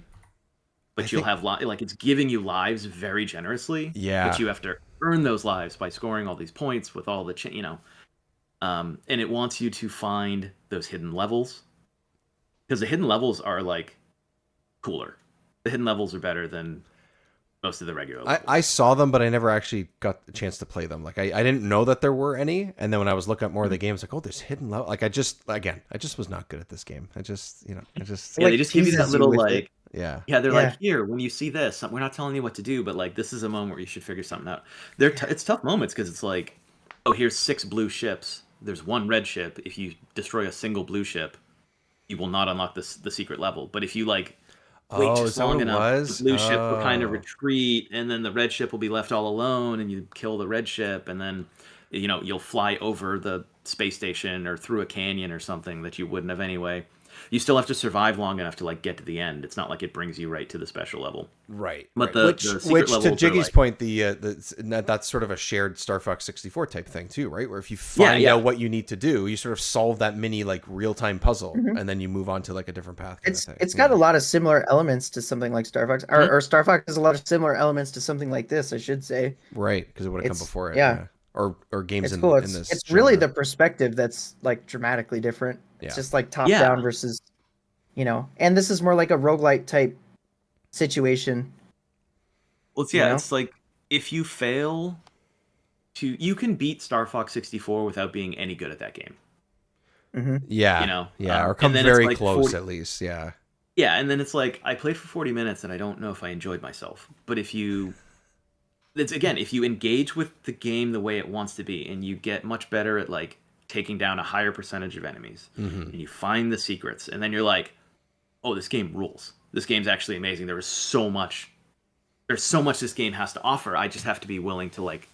Speaker 3: but you'll have like it's giving you lives very generously.
Speaker 1: Yeah.
Speaker 3: But you have to earn those lives by scoring all these points with all the and it wants you to find those hidden levels because the hidden levels are like cooler. The hidden levels are better than most of the regular levels.
Speaker 1: I saw them, but I never actually got the chance to play them. Like I didn't know that there were any, and then when I was looking at more of the games, like, oh, there's hidden level. Like I just was not good at this game. I just
Speaker 3: yeah,
Speaker 2: like
Speaker 3: they just give you that
Speaker 2: teases
Speaker 3: little
Speaker 2: with
Speaker 3: like
Speaker 2: it.
Speaker 3: yeah, they're like, here, when you see this, we're not telling you what to do, but like this is a moment where you should figure something out. It's tough moments because it's like, oh, here's 6 blue ships. There's 1 red ship. If you destroy a single blue ship, you will not unlock the secret level. But if you like wait just long enough, the blue ship will kind of retreat, and then the red ship will be left all alone, and you kill the red ship, and then you'll fly over the space station or through a canyon or something that you wouldn't have anyway. You still have to survive long enough to like get to the end. It's not like it brings you right to the special level.
Speaker 1: Right.
Speaker 3: But
Speaker 1: right.
Speaker 3: the secret
Speaker 1: which to
Speaker 3: levels are
Speaker 1: Jiggy's
Speaker 3: like,
Speaker 1: point, that's sort of a shared Star Fox 64 type thing too, right? Where if you find out what you need to do, you sort of solve that mini like real time puzzle, and then you move on to like a different path.
Speaker 2: It's got a lot of similar elements to something like Star Fox, or Star Fox has a lot of similar elements to something like this, I should say.
Speaker 1: Right, because it would have come before it.
Speaker 2: Yeah.
Speaker 1: Or games
Speaker 2: It's cool.
Speaker 1: in this.
Speaker 2: It's really the perspective that's like dramatically different. It's just like top down versus, and this is more like a roguelite type situation.
Speaker 3: Well, it's like if you fail you can beat Star Fox 64 without being any good at that game.
Speaker 2: Mm-hmm.
Speaker 1: Yeah. Or come very like close at least. Yeah.
Speaker 3: Yeah, and then it's like I played for 40 minutes and I don't know if I enjoyed myself. But if you engage with the game the way it wants to be, and you get much better at like taking down a higher percentage of enemies, and you find the secrets, and then you're like, oh, this game rules. This game's actually amazing. There's so much this game has to offer. I just have to be willing to like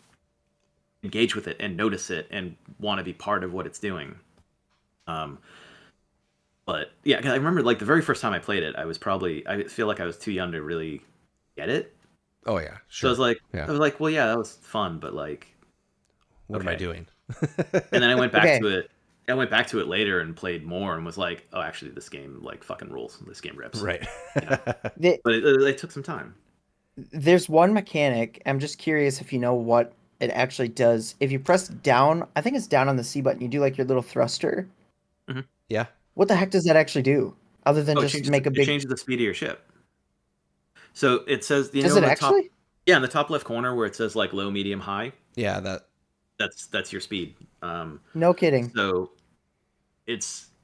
Speaker 3: engage with it and notice it and want to be part of what it's doing. But yeah, 'cause I remember like the very first time I played it, I feel like I was too young to really get it.
Speaker 1: Oh yeah,
Speaker 3: So
Speaker 1: sure.
Speaker 3: I was like, well, yeah, that was fun, but like,
Speaker 1: what am I doing?
Speaker 3: And then I went back to it, I went back to it later and played more and was like, oh, actually, this game like fucking rules. This game rips.
Speaker 1: Right.
Speaker 3: But it took some time.
Speaker 2: There's one mechanic. I'm just curious if you know what it actually does. If you press down, I think it's down on the C button, you do like your little thruster.
Speaker 3: Mm-hmm.
Speaker 1: Yeah.
Speaker 2: What the heck does that actually do? Other than just make a big...
Speaker 3: It changes the speed of your ship. So it says,
Speaker 2: does it actually?
Speaker 3: In the top left corner where it says like low, medium, high.
Speaker 1: Yeah,
Speaker 3: that's your speed.
Speaker 2: No kidding.
Speaker 3: So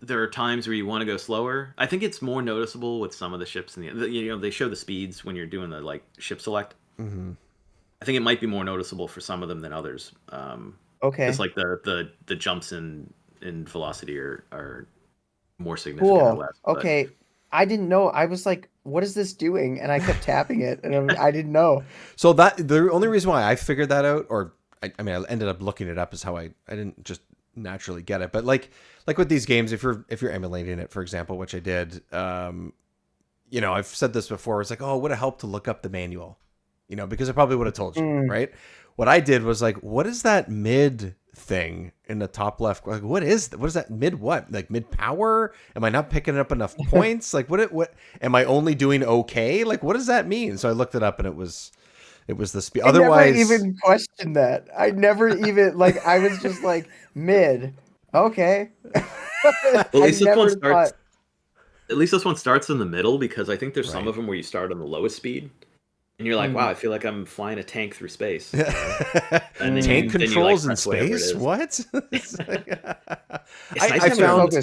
Speaker 3: there are times where you want to go slower. I think it's more noticeable with some of the ships they show the speeds when you're doing the like ship select.
Speaker 1: Mm-hmm.
Speaker 3: I think it might be more noticeable for some of them than others.
Speaker 2: Okay.
Speaker 3: It's like the jumps in velocity are more significant or less.
Speaker 2: Okay. I didn't know. I was like, what is this doing? And I kept tapping it, and I didn't know.
Speaker 1: So the only reason why I figured that out, or I ended up looking it up, is how I didn't just naturally get it. But like with these games, if you're emulating it, for example, which I did, I've said this before. It's like, oh, it would have helped to look up the manual, because I probably would have told you, right? What I did was like, what is that mid thing in the top left? Like, what is that mid? What, like mid power? Am I not picking up enough points? Like, what am I only doing okay? Like, what does that mean? So I looked it up, and it was the speed. Otherwise,
Speaker 2: I never even questioned that. I never even I was just like mid. Okay.
Speaker 3: At least this one starts in the middle, because I think there's some of them where you start on the lowest speed. And you're like, wow, I feel like I'm flying a tank through space.
Speaker 1: And tank controls in space? What? I found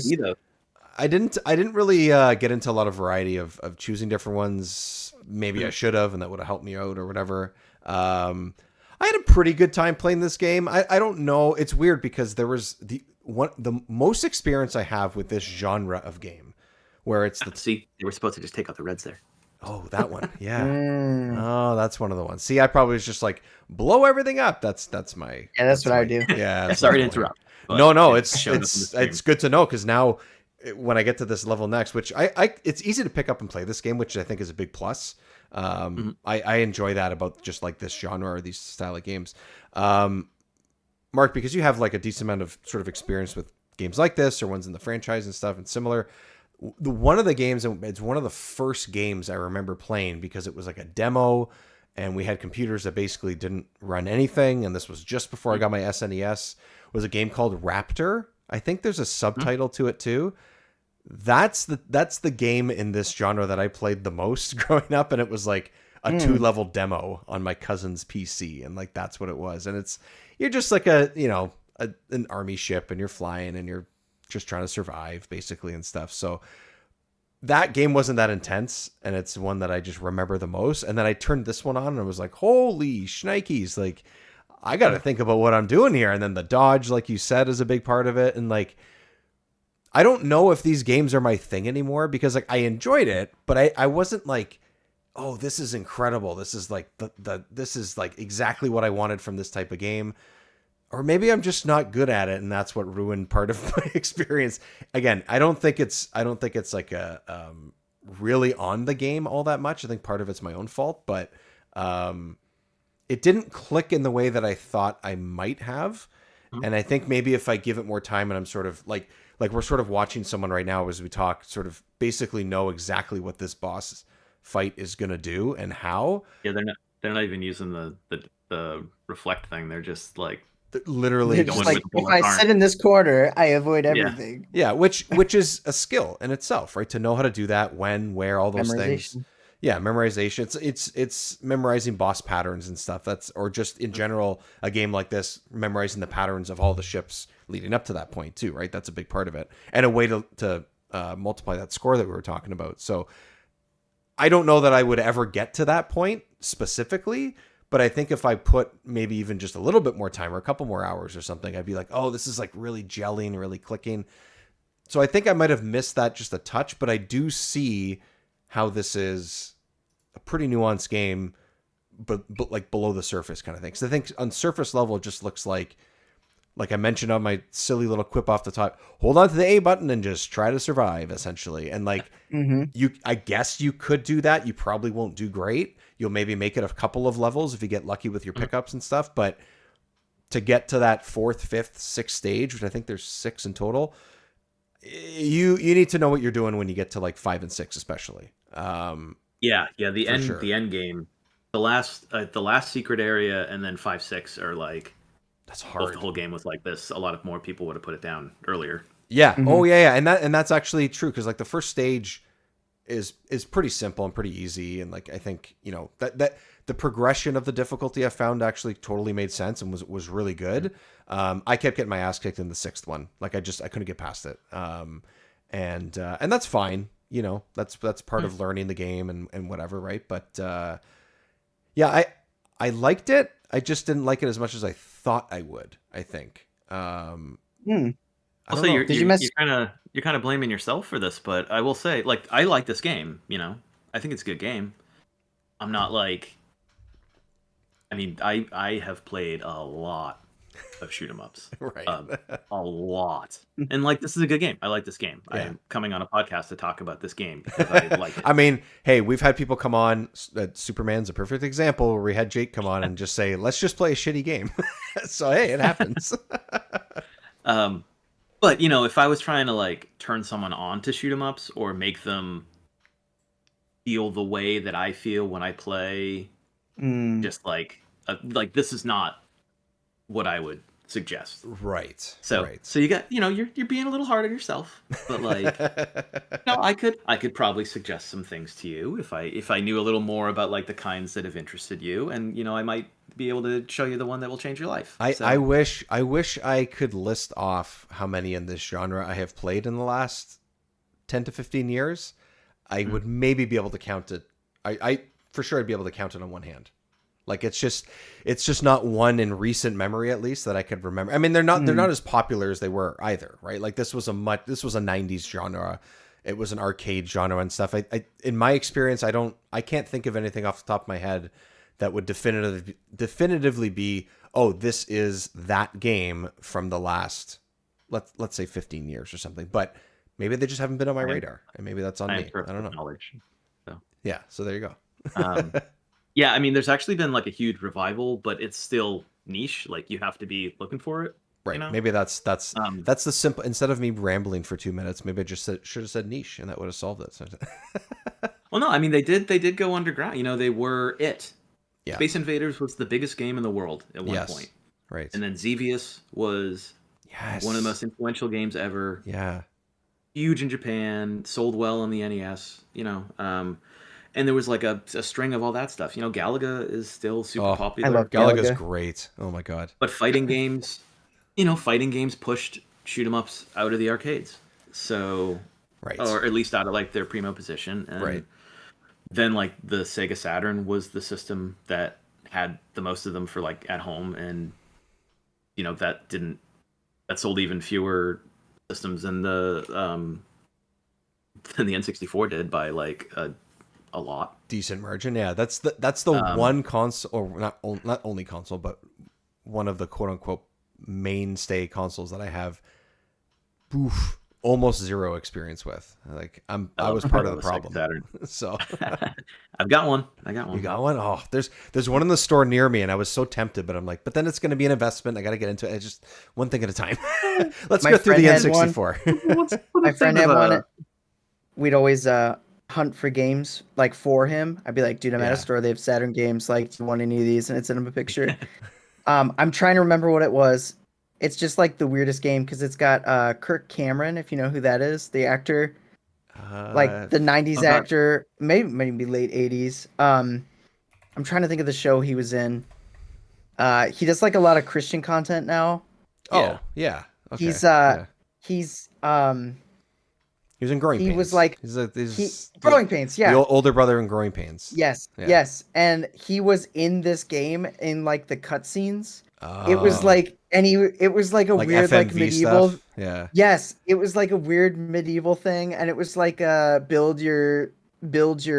Speaker 1: I didn't really get into a lot of variety of choosing different ones. Maybe I should have, and that would have helped me out or whatever. I had a pretty good time playing this game. I don't know. It's weird because there was the most experience I have with this genre of game, where it's
Speaker 3: see, you were supposed to just take out the reds there.
Speaker 1: Oh, that one. Yeah. Oh, that's one of the ones. See, I probably was just like, blow everything up. That's my...
Speaker 2: Yeah, that's what I do.
Speaker 1: Yeah.
Speaker 3: Sorry to interrupt.
Speaker 1: No, it's good to know, because now when I get to this level next, which it's easy to pick up and play this game, which I think is a big plus. I enjoy that about just like this genre or these style of games. Mark, because you have like a decent amount of sort of experience with games like this or ones in the franchise and stuff and similar... One of the games, it's one of the first games I remember playing, because it was like a demo and we had computers that basically didn't run anything. And this was just before I got my SNES, was a game called Raptor. I think there's a subtitle to it too. That's the game in this genre that I played the most growing up. And it was like a 2-level demo on my cousin's PC. And like, that's what it was. And you're just like an army ship, and you're flying, and you're just trying to survive basically and stuff. So that game wasn't that intense, and it's one that I just remember the most. And then I turned this one on and I was like, holy shnikes, like I got to think about what I'm doing here. And then the dodge, like you said, is a big part of it. And like, I don't know if these games are my thing anymore, because like I enjoyed it, but I wasn't like, oh, this is incredible. This is like this is like exactly what I wanted from this type of game. Or maybe I'm just not good at it, and that's what ruined part of my experience. Again, I don't think it's like a really on the game all that much. I think part of it's my own fault, but it didn't click in the way that I thought I might have. And I think maybe if I give it more time, and I'm sort of like we're sort of watching someone right now as we talk, sort of basically know exactly what this boss fight is gonna do and how.
Speaker 3: Yeah, they're not even using the reflect thing. They're just like.
Speaker 1: Literally
Speaker 2: just like, if I sit in this corner, I avoid everything.
Speaker 1: Yeah, which is a skill in itself, right? To know how to do that, when, where, all those things. Yeah, memorization. It's memorizing boss patterns and stuff. Or just in general, a game like this, memorizing the patterns of all the ships leading up to that point too, right? That's a big part of it, and a way to multiply that score that we were talking about. So I don't know that I would ever get to that point specifically. But I think if I put maybe even just a little bit more time or a couple more hours or something, I'd be like, oh, this is like really gelling, really clicking. So I think I might have missed that just a touch, but I do see how this is a pretty nuanced game, but like below the surface kind of thing. So I think on surface level, it just looks like I mentioned on my silly little quip off the top, hold on to the A button and just try to survive, essentially. And like, I guess you could do that. You probably won't do great. You'll maybe make it a couple of levels if you get lucky with your pickups and stuff. But to get to that fourth, fifth, sixth stage, which I think there's 6 in total, you need to know what you're doing when you get to like 5 and 6, especially.
Speaker 3: Yeah, the end
Speaker 1: sure.
Speaker 3: the end game, the last secret area, and then 5, 6 are like,
Speaker 1: that's hard.
Speaker 3: If the whole game was like this, a lot of more people would have put it down earlier.
Speaker 1: Yeah. Mm-hmm. Oh yeah, and that's actually true, because like the first stage is pretty simple and pretty easy, and like I think that the progression of the difficulty I found actually totally made sense and was really good. I kept getting my ass kicked in the 6th one. Like I couldn't get past it. And that's fine. That's part of learning the game and whatever, right? But yeah, I liked it. I just didn't like it as much as I thought I would, I think.
Speaker 3: Also, you're kind of blaming yourself for this, but I will say, like, I like this game. I think it's a good game. I'm not like, I mean, I have played a lot of shoot 'em ups,
Speaker 1: right?
Speaker 3: A lot, and like, this is a good game. I like this game.
Speaker 1: Yeah.
Speaker 3: I am coming on a podcast to talk about this game because I like it.
Speaker 1: I mean, hey, we've had people come on. Superman's a perfect example where we had Jake come on and just say, "Let's just play a shitty game." So hey, it happens.
Speaker 3: But if I was trying to like turn someone on to shoot 'em ups or make them feel the way that I feel when I play, just like this is not what I would suggest.
Speaker 1: Right.
Speaker 3: So you got you're being a little hard on yourself, but like I could probably suggest some things to you if I knew a little more about like the kinds that have interested you, and I might be able to show you the one that will change your life.
Speaker 1: I wish I could list off how many in this genre I have played in the last 10 to 15 years. I would maybe be able to count it. I for sure I'd be able to count it on one hand. Like it's just not one in recent memory, at least, that I could remember. I mean, they're not as popular as they were either, right? Like this was a 90s genre. It was an arcade genre and stuff. I in my experience, I can't think of anything off the top of my head that would definitively be, oh, this is that game from the last, let's say 15 years or something. But maybe they just haven't been on my radar, and maybe that's on me. I don't know.
Speaker 3: Knowledge. So.
Speaker 1: Yeah, so there you go.
Speaker 3: Yeah, I mean, there's actually been like a huge revival, but it's still niche. Like you have to be looking for it.
Speaker 1: Right. Maybe that's the simple. Instead of me rambling for 2 minutes, maybe I just should have said niche, and that would have solved it.
Speaker 3: Well, no, I mean they did go underground. They were it.
Speaker 1: Yeah.
Speaker 3: Space Invaders was the biggest game in the world at one point.
Speaker 1: Right.
Speaker 3: And then Xevious was one of the most influential games ever.
Speaker 1: Yeah.
Speaker 3: Huge in Japan, sold well on the NES. And there was like a string of all that stuff. Galaga is still super popular.
Speaker 2: I love
Speaker 1: Galaga's great. Oh my god.
Speaker 3: But fighting games, pushed shoot 'em ups out of the arcades. So, or at least out of like their primo position. And then like the Sega Saturn was the system that had the most of them for like at home, and that sold even fewer systems than the N64 did by like a lot.
Speaker 1: Decent margin. Yeah, that's the one console, or not only console, but one of the quote unquote mainstay consoles that I have almost zero experience with. Like I was part of the problem.
Speaker 3: Saturn.
Speaker 1: So
Speaker 3: I've got one.
Speaker 1: You got one? Oh, there's one in the store near me, and I was so tempted, but I'm like, but then it's going to be an investment. I got to get into it. It's just one thing at a time. Let's go through the N64.
Speaker 2: My friend had one. We'd always hunt for games like for him. I'd be like, dude, I'm at a store. They have Saturn games. Like, do you want any of these? And I'd send him a picture. I'm trying to remember what it was. It's just like the weirdest game because it's got Kirk Cameron, if you know who that is, the actor, like the '90s actor, maybe late '80s. I'm trying to think of the show he was in. He does like a lot of Christian content now.
Speaker 1: Oh yeah. Okay. He was in Growing Pains.
Speaker 2: He was like Growing Pains, yeah.
Speaker 1: The older brother in Growing Pains.
Speaker 2: Yes, yes. And he was in this game in like the cutscenes. It was like it was like a weird
Speaker 1: FMV
Speaker 2: like medieval
Speaker 1: stuff. Yeah.
Speaker 2: Yes, it was like a weird medieval thing, and it was like build your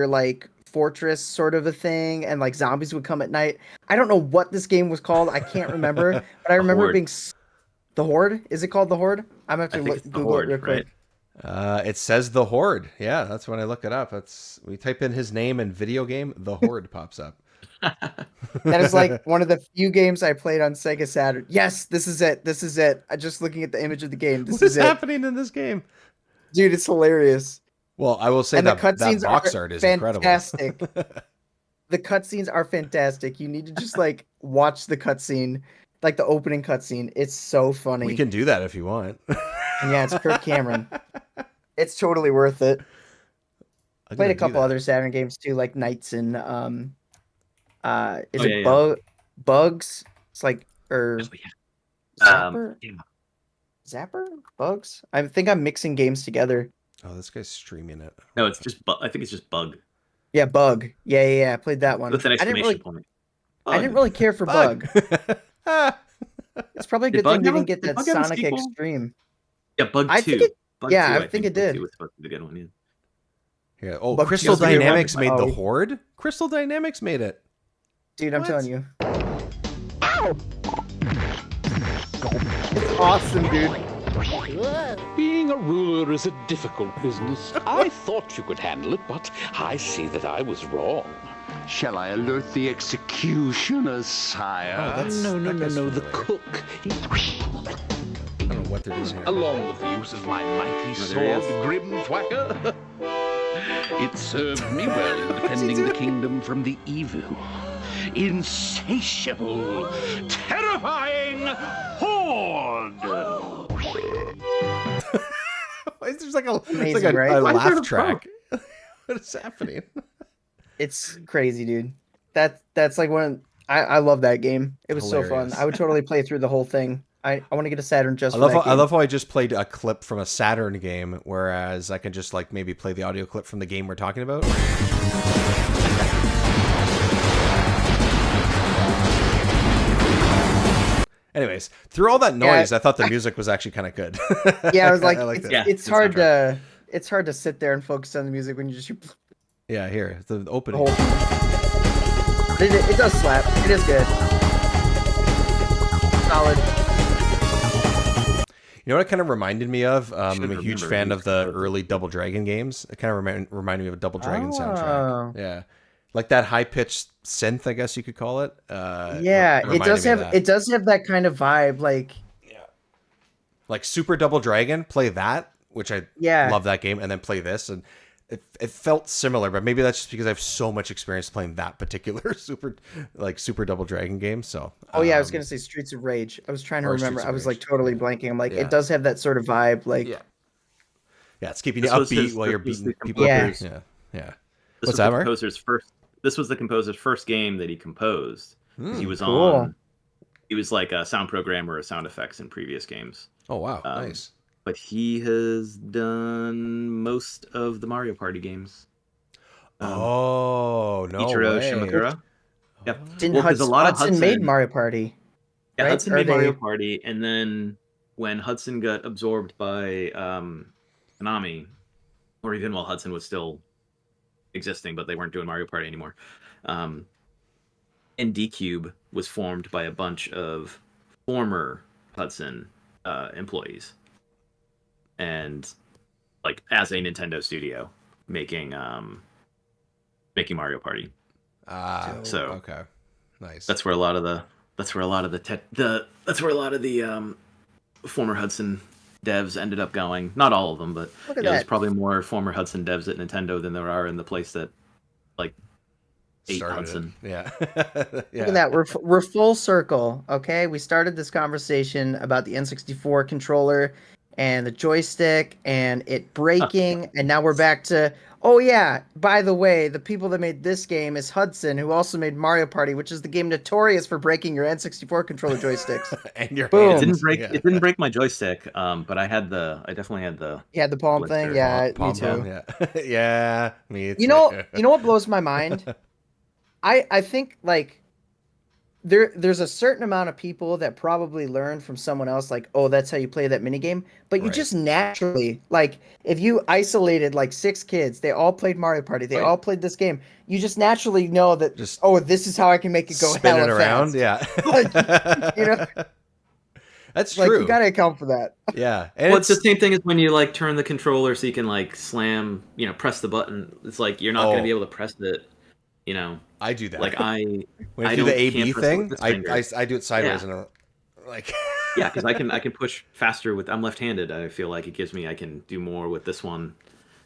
Speaker 2: like fortress sort of a thing, and like zombies would come at night. I don't know what this game was called. I can't remember, but I remember it being The Horde. Is it called The Horde? I'm gonna have to Google it real quick.
Speaker 3: Right?
Speaker 1: It says The Horde. Yeah, that's when I look it up. We type in his name and video game, The Horde pops up.
Speaker 2: That is like one of the few games I played on Sega Saturn. Yes, this is it. This is it. I'm just looking at the image of the game. This
Speaker 1: What is
Speaker 2: is it.
Speaker 1: happening in this game?
Speaker 2: Dude, it's hilarious.
Speaker 1: Well, I will say
Speaker 2: And the
Speaker 1: that
Speaker 2: cutscenes
Speaker 1: box
Speaker 2: are
Speaker 1: art is
Speaker 2: fantastic.
Speaker 1: incredible.
Speaker 2: The cutscenes are fantastic. You need to just like watch the cutscene, like the opening cutscene. It's so funny.
Speaker 1: We can do that if you want.
Speaker 2: And yeah, it's Kirk Cameron. It's totally worth it. Played a couple other Saturn games too, like Knights and Bugs? It's like Zapper? Zapper? Bugs? I think I'm mixing games together.
Speaker 1: Oh, this guy's streaming it.
Speaker 3: No, it's just I think it's just Bug.
Speaker 2: Yeah, Bug. Yeah. I played that one.
Speaker 3: With an exclamation point.
Speaker 2: I didn't really care for Bug. It's probably a good thing we didn't get that
Speaker 3: Bug have a
Speaker 2: Sonic
Speaker 3: sequel?
Speaker 2: Extreme.
Speaker 3: Yeah, Bug 2.
Speaker 2: I think it-
Speaker 3: Bug
Speaker 2: yeah,
Speaker 3: 2,
Speaker 2: I think it did.
Speaker 3: Was supposed to be the good one, yeah.
Speaker 1: Yeah. Oh,
Speaker 2: Bug
Speaker 1: Crystal
Speaker 2: Two.
Speaker 1: Dynamics made the
Speaker 2: Oh.
Speaker 1: Horde? Crystal Dynamics made it.
Speaker 2: Dude, I'm
Speaker 1: What?
Speaker 2: telling you. It's awesome, dude.
Speaker 4: Being a ruler is a difficult business. I thought you could handle it, but I see that I was wrong.
Speaker 5: Shall I alert the executioners, sire?
Speaker 1: Oh, that's-
Speaker 4: No,
Speaker 1: that guy's
Speaker 4: the
Speaker 1: familiar.
Speaker 4: cook.
Speaker 1: I don't know what they're doing here.
Speaker 4: Along with the use of my mighty
Speaker 3: there he
Speaker 4: sword, Grim Thwacker. It served me well in defending the kingdom from the evil, insatiable, terrifying horde.
Speaker 1: There's like a,
Speaker 2: Amazing,
Speaker 1: it's like
Speaker 2: right?
Speaker 1: a
Speaker 3: Why is there
Speaker 1: laugh
Speaker 3: a
Speaker 1: track. What is happening?
Speaker 2: It's crazy, dude. That's like one. I love that game. It was so
Speaker 1: Hilarious.
Speaker 2: fun. I would totally play through the whole thing. I want to get a Saturn just
Speaker 1: I
Speaker 2: for
Speaker 1: love,
Speaker 2: that
Speaker 1: how, I
Speaker 2: game.
Speaker 1: love how I just played a clip from a Saturn game, whereas I can just like maybe play the audio clip from the game we're talking about. Anyways, through all that noise, I thought the music was actually kind of good.
Speaker 2: Yeah, I was like,
Speaker 1: liked it.
Speaker 3: Yeah.
Speaker 2: it's
Speaker 3: good
Speaker 2: hard
Speaker 3: soundtrack.
Speaker 2: it's hard to sit there and focus on the music when you just shoot
Speaker 1: Yeah, here, the
Speaker 2: the
Speaker 1: opening.
Speaker 2: whole thing. It does slap. It is good. Solid.
Speaker 1: You know what it kind of reminded me of? I'm
Speaker 3: Should
Speaker 1: a huge
Speaker 3: remember
Speaker 1: fan
Speaker 3: who
Speaker 1: of the
Speaker 3: composed it.
Speaker 1: early Double Dragon games. It kind of reminded me of a Double Dragon
Speaker 2: Oh.
Speaker 1: soundtrack. Yeah, like that high pitched synth, I guess you could call it.
Speaker 2: Yeah, it
Speaker 1: reminded
Speaker 2: does
Speaker 1: me of
Speaker 2: have
Speaker 1: that.
Speaker 2: it does have that kind of vibe. Like
Speaker 1: Like Super Double Dragon. Play that, which I
Speaker 2: Yeah.
Speaker 1: love that game, and then play this, and it felt similar. But maybe that's just because I have so much experience playing that particular Super Double Dragon game. So
Speaker 2: oh yeah, I was gonna say Streets of Rage. I was trying to
Speaker 1: or
Speaker 2: remember.
Speaker 1: Streets of
Speaker 2: I was
Speaker 1: Rage.
Speaker 2: like totally blanking. I'm like,
Speaker 1: Yeah.
Speaker 2: it does have that sort of vibe. Like
Speaker 1: yeah, it's keeping you
Speaker 3: This was
Speaker 1: upbeat
Speaker 3: his-
Speaker 1: while you're
Speaker 3: this was
Speaker 1: beating
Speaker 3: the
Speaker 1: people.
Speaker 2: Yeah.
Speaker 1: Up. Yeah.
Speaker 3: This
Speaker 1: What's
Speaker 3: was
Speaker 1: that,
Speaker 3: the
Speaker 1: Mark?
Speaker 3: composer's first. This was the composer's first game that he composed. 'Cause he was
Speaker 2: cool.
Speaker 3: on. He was like a sound programmer or sound effects in previous games.
Speaker 1: Oh wow,
Speaker 3: Um,
Speaker 1: nice.
Speaker 3: But he has done most of the Mario Party games.
Speaker 1: Oh no
Speaker 3: Ichiro
Speaker 1: way.
Speaker 3: Shimamura. Yep.
Speaker 2: Didn't
Speaker 3: Well, 'cause
Speaker 2: Hudson,
Speaker 3: a lot of
Speaker 2: Hudson made
Speaker 3: Hudson-
Speaker 2: Mario Party?
Speaker 3: Yeah,
Speaker 2: right?
Speaker 3: Hudson
Speaker 2: Are
Speaker 3: made Mario
Speaker 2: they-
Speaker 3: Party, and then when Hudson got absorbed by Konami, or even while Hudson was still existing, but they weren't doing Mario Party anymore, ND-Cube was formed by a bunch of former Hudson employees, and like as a Nintendo studio making Mario Party. So-
Speaker 1: okay, nice.
Speaker 3: That's where a lot of the former Hudson devs ended up going. Not all of them, but
Speaker 2: Look at
Speaker 3: there's
Speaker 2: that.
Speaker 3: probably more former Hudson devs at Nintendo than there are in the place that like ate
Speaker 1: Started it.
Speaker 3: Hudson.
Speaker 1: Yeah.
Speaker 2: Look at that. We're full circle. Okay, we started this conversation about the N64 controller and the joystick and it breaking, and now we're back to. Oh yeah, by the way, the people that made this game is Hudson, who also made Mario Party, which is the game notorious for breaking your N64 controller joysticks.
Speaker 1: And your
Speaker 2: Boom.
Speaker 1: hands.
Speaker 3: It didn't break my joystick, but I definitely had the
Speaker 2: Yeah, the palm
Speaker 3: Blister.
Speaker 2: thing. Yeah, me
Speaker 1: Palm
Speaker 2: too.
Speaker 1: down, yeah. Yeah, me too.
Speaker 2: You know what blows my mind? I think like there's a certain amount of people that probably learn from someone else, like, oh, that's how you play that minigame. But you
Speaker 1: Right.
Speaker 2: just naturally, like, if you isolated like 6 kids, they all played Mario Party, they
Speaker 3: Right.
Speaker 2: all played this game, you just naturally know that
Speaker 1: Just
Speaker 2: oh, this is how I can make it go
Speaker 1: spin
Speaker 2: hella
Speaker 1: it around,
Speaker 2: fast.
Speaker 1: yeah.
Speaker 2: You know?
Speaker 1: That's
Speaker 2: Like
Speaker 1: true.
Speaker 2: you gotta account for that.
Speaker 1: Yeah. And
Speaker 3: Well, it's the same thing as when you like turn the controller so you can like slam, press the button. It's like you're not going
Speaker 1: Oh.
Speaker 3: to be able to press it You know,
Speaker 1: I do that.
Speaker 3: like
Speaker 1: when
Speaker 3: I
Speaker 1: you do
Speaker 3: don't
Speaker 1: the AB
Speaker 3: can't press it
Speaker 1: thing,
Speaker 3: with this
Speaker 1: I
Speaker 3: finger.
Speaker 1: I do it sideways and I'm like.
Speaker 3: Yeah, because I can push faster with. I'm left-handed. I feel like it gives me I can do more with this one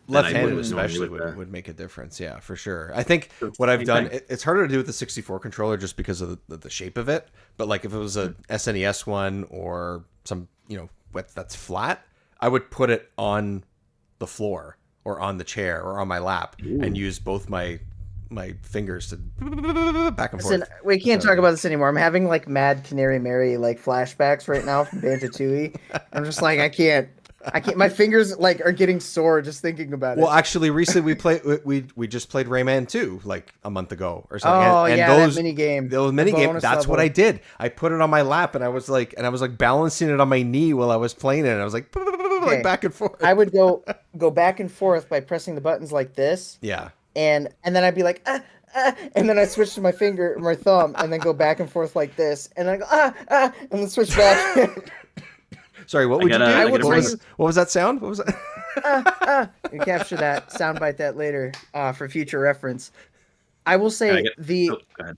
Speaker 3: than I would
Speaker 1: Left-handed
Speaker 3: with normally
Speaker 1: especially
Speaker 3: with the.
Speaker 1: would make a difference. Yeah, for sure. I think
Speaker 3: So it's
Speaker 1: what
Speaker 3: the
Speaker 1: I've
Speaker 3: same
Speaker 1: done,
Speaker 3: thing.
Speaker 1: it's harder to do with the 64 controller just because of the shape of it. But like if it was a SNES one or some, that's flat, I would put it on the floor or on the chair or on my lap and use both my fingers to back and
Speaker 2: Listen,
Speaker 1: forth.
Speaker 2: we can't
Speaker 1: So,
Speaker 2: talk about this anymore. I'm having like Mad Canary Mary like flashbacks right now from Banjo-Tooie. I'm just like, I can't. My fingers like are getting sore just thinking about
Speaker 1: Well,
Speaker 2: it.
Speaker 1: actually, recently we just played Rayman 2 like a month ago or something.
Speaker 2: Oh
Speaker 1: and
Speaker 2: yeah,
Speaker 1: those
Speaker 2: that mini game.
Speaker 1: those mini game.
Speaker 2: bonus
Speaker 1: That's what
Speaker 2: level.
Speaker 1: I did. I put it on my lap and I was like balancing it on my knee while I was playing it. And I was like
Speaker 2: Okay.
Speaker 1: back and forth.
Speaker 2: I would go back and forth by pressing the buttons like this,
Speaker 1: Yeah.
Speaker 2: and then I'd be like, and then I switch to my thumb, and then go back and forth like this, and then I go, and then switch back.
Speaker 1: Sorry, what would you do?
Speaker 3: I
Speaker 2: gotta
Speaker 1: What
Speaker 2: bring-
Speaker 1: was that sound? What was that?
Speaker 2: You capture that, soundbite that later for future reference. I will say
Speaker 3: Go ahead.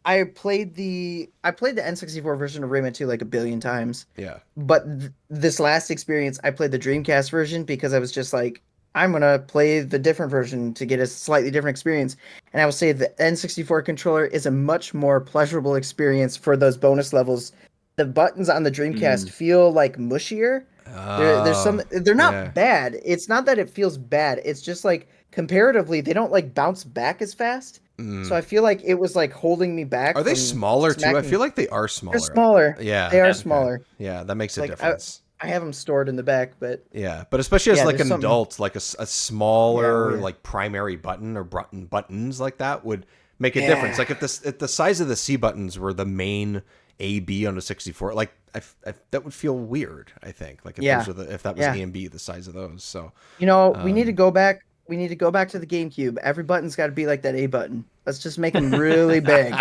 Speaker 2: I played the N64 version of Rayman 2 like a billion times.
Speaker 1: Yeah.
Speaker 2: But this last experience, I played the Dreamcast version because I was just like, I'm gonna play the different version to get a slightly different experience. And I will say the N64 controller is a much more pleasurable experience for those bonus levels. The buttons on the Dreamcast feel like mushier. They're not bad. It's not that it feels bad. It's just like comparatively, they don't like bounce back as fast. So I feel like it was like holding me back.
Speaker 1: Are they
Speaker 2: from
Speaker 1: smaller too? I
Speaker 2: smacking-
Speaker 1: feel like they are smaller.
Speaker 2: They're smaller.
Speaker 1: Yeah.
Speaker 2: They are
Speaker 1: okay.
Speaker 2: smaller.
Speaker 1: Yeah, that makes a
Speaker 2: Like,
Speaker 1: difference.
Speaker 2: I have them stored in the back, but
Speaker 1: Yeah, but especially as
Speaker 2: Yeah,
Speaker 1: like
Speaker 2: there's
Speaker 1: an
Speaker 2: something-
Speaker 1: adult, like a smaller
Speaker 2: Yeah.
Speaker 1: like primary button or buttons like that would make a
Speaker 2: Yeah.
Speaker 1: difference. Like if the size of the C buttons were the main A B on a 64, like that would feel weird. I think like if
Speaker 2: Yeah.
Speaker 1: those were if that was
Speaker 2: Yeah.
Speaker 1: A and B, the size of those. So
Speaker 2: we need to go back. We need to go back to the GameCube. Every button's got to be like that A button. Let's just make them really big,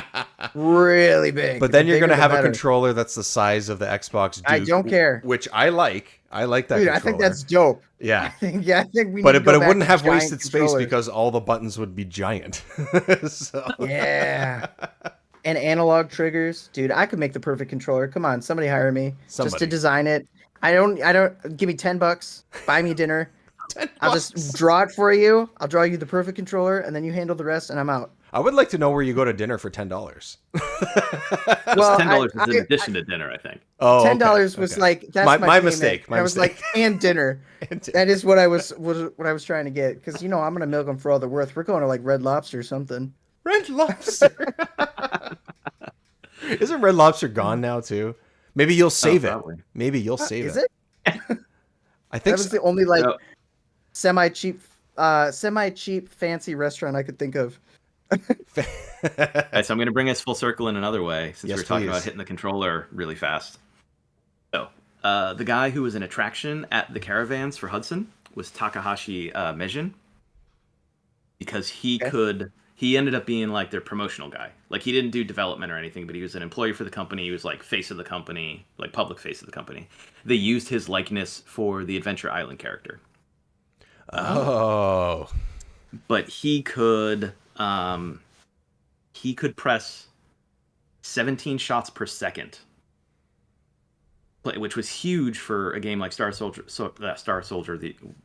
Speaker 2: really big.
Speaker 1: but then
Speaker 2: The
Speaker 1: you're
Speaker 2: bigger,
Speaker 1: gonna
Speaker 2: the
Speaker 1: have a
Speaker 2: better.
Speaker 1: controller that's the size of the Xbox Duke.
Speaker 2: I don't care.
Speaker 1: Which I like. I like that.
Speaker 2: Dude,
Speaker 1: controller.
Speaker 2: I think that's dope.
Speaker 1: yeah.
Speaker 2: I think we.
Speaker 1: But
Speaker 2: need
Speaker 1: it
Speaker 2: to go
Speaker 1: but it
Speaker 2: back
Speaker 1: wouldn't
Speaker 2: to
Speaker 1: have
Speaker 2: giant
Speaker 1: wasted space
Speaker 2: controllers.
Speaker 1: because all the buttons would be giant. So.
Speaker 2: Yeah. And analog triggers, dude. I could make the perfect controller. Come on, somebody hire me just to
Speaker 1: Somebody.
Speaker 2: design it. I don't. Give me $10. Buy me dinner. I'll just draw it for you. I'll draw you the perfect controller, and then you handle the rest, and I'm out.
Speaker 1: I would like to know where you go to dinner for $10.
Speaker 2: Well,
Speaker 3: $10 is in
Speaker 2: I-
Speaker 3: addition to dinner, I think.
Speaker 1: Oh,
Speaker 2: $10 was like that's
Speaker 1: My
Speaker 2: my,
Speaker 1: mistake,
Speaker 2: payment.
Speaker 1: my
Speaker 2: And I was
Speaker 1: mistake.
Speaker 2: like, and dinner. That is what I was trying to get because I'm gonna milk them for all they're worth. We're going to like Red Lobster or something.
Speaker 1: Red Lobster. Isn't Red Lobster gone now too? Maybe you'll save it.
Speaker 3: probably.
Speaker 1: Maybe you'll save
Speaker 2: Is
Speaker 1: it.
Speaker 2: it?
Speaker 1: I
Speaker 2: That
Speaker 1: think
Speaker 2: was
Speaker 1: so.
Speaker 2: the only like
Speaker 3: No.
Speaker 2: semi cheap fancy restaurant I could think of.
Speaker 3: All right, so I'm going to bring us full circle in another way, since
Speaker 1: Yes,
Speaker 3: we were talking
Speaker 1: please.
Speaker 3: about hitting the controller really fast. So, the guy who was an attraction at the Caravans for Hudson was Takahashi Meijin, because he ended up being like their promotional guy. Like he didn't do development or anything, but he was an employee for the company. He was like face of the company, like public face of the company. They used his likeness for the Adventure Island character.
Speaker 1: Oh.
Speaker 3: But he could press 17 shots per second, which was huge for a game like Star Soldier.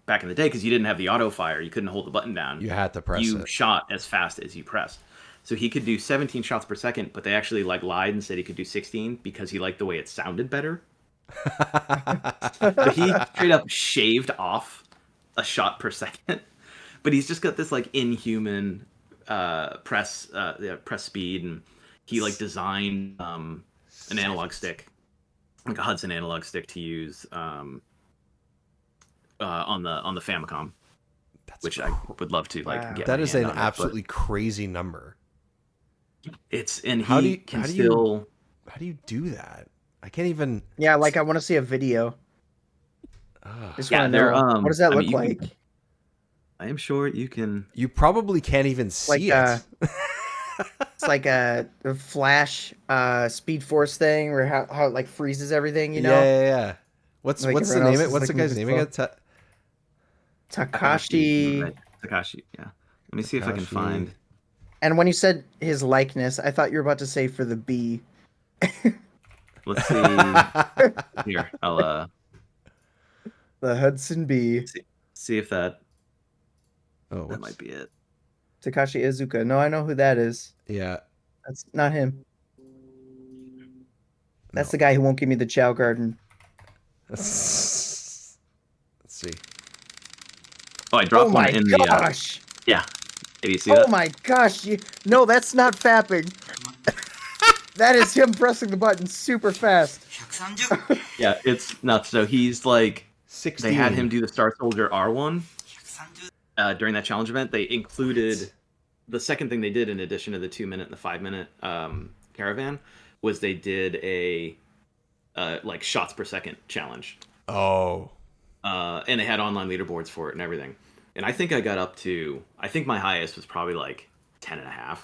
Speaker 3: Back in the day, because you didn't have the auto fire, you couldn't hold the button down.
Speaker 1: You had to press
Speaker 3: You
Speaker 1: it.
Speaker 3: shot as fast as you pressed. So he could do 17 shots per second, but they actually like lied and said he could do 16 because he liked the way it sounded better. But he straight up shaved off a shot per second. But he's just got this like inhuman press speed, and he like designed an analog stick, like a Hudson analog stick to use on the Famicom, which I would love to like
Speaker 2: Wow.
Speaker 3: get.
Speaker 1: That
Speaker 3: my
Speaker 1: is
Speaker 3: hand
Speaker 1: an
Speaker 3: on it, but
Speaker 1: absolutely crazy number.
Speaker 3: it's and
Speaker 1: How do
Speaker 3: he
Speaker 1: you-
Speaker 3: can
Speaker 1: how do you-
Speaker 3: still.
Speaker 1: How do you do that? I can't even.
Speaker 2: Yeah, like I want to see a video.
Speaker 1: Ugh.
Speaker 2: Just
Speaker 3: Yeah,
Speaker 2: want to
Speaker 3: they're,
Speaker 2: know what does that
Speaker 3: I
Speaker 2: look
Speaker 3: mean, you
Speaker 2: like?
Speaker 3: can- I am sure you can.
Speaker 1: You probably can't even see
Speaker 2: Like,
Speaker 1: it.
Speaker 2: It's like a Flash Speed Force thing, where how it like freezes everything. You know,
Speaker 1: Yeah. What's
Speaker 2: Like
Speaker 1: the
Speaker 2: everyone
Speaker 1: name?
Speaker 2: else is
Speaker 1: What's the
Speaker 2: looking
Speaker 1: guy's
Speaker 2: at
Speaker 1: name
Speaker 2: his
Speaker 1: again?
Speaker 2: Takashi.
Speaker 3: Takashi. Yeah. Let me see if I can
Speaker 1: Takashi.
Speaker 3: find.
Speaker 2: And when you said his likeness, I thought you were about to say for the bee.
Speaker 3: Let's see. Here, I'll
Speaker 2: The Hudson Bee.
Speaker 3: see if that
Speaker 1: Oh,
Speaker 3: that might be it.
Speaker 2: Takashi Iizuka. No, I know who that is.
Speaker 1: Yeah.
Speaker 2: That's not him. That's the guy who won't give me the Chow Garden.
Speaker 1: Let's see.
Speaker 3: Oh, I dropped one in the.
Speaker 2: Gosh!
Speaker 3: Yeah. Did you see
Speaker 2: Oh
Speaker 3: that?
Speaker 2: my gosh! No, that's not fapping. That is him pressing the button super fast.
Speaker 3: Yeah, it's nuts. So he's like,
Speaker 1: 16.
Speaker 3: they had him do the Star Soldier R1 during that challenge event. They included the second thing they did in addition to the 2-minute and the 5-minute caravan was they did a like shots per second challenge.
Speaker 1: Oh.
Speaker 3: And they had online leaderboards for it and everything. And I think I got up to, I think my highest was probably like 10.5.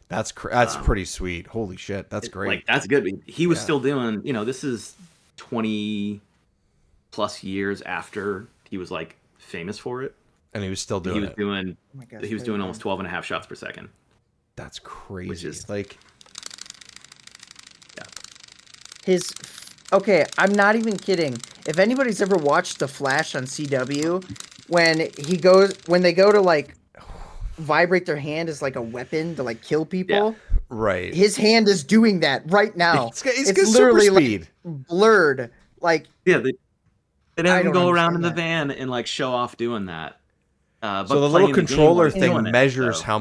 Speaker 1: That's pretty sweet. Holy shit. That's great.
Speaker 3: Like, that's good. He was still doing, this is 20 plus years after he was like famous for it.
Speaker 1: And he was still doing it.
Speaker 3: He was doing almost 12.5 shots per second.
Speaker 1: That's crazy.
Speaker 3: Which is
Speaker 1: like,
Speaker 3: yeah.
Speaker 2: Okay, I'm not even kidding. If anybody's ever watched The Flash on CW, when they go to like vibrate their hand as like a weapon to like kill people,
Speaker 1: right?
Speaker 2: His hand is doing that right now.
Speaker 1: It's literally super speed.
Speaker 2: Like blurred. Like
Speaker 3: they have him go around in the van and like show off doing that.
Speaker 1: So the little controller thing measures how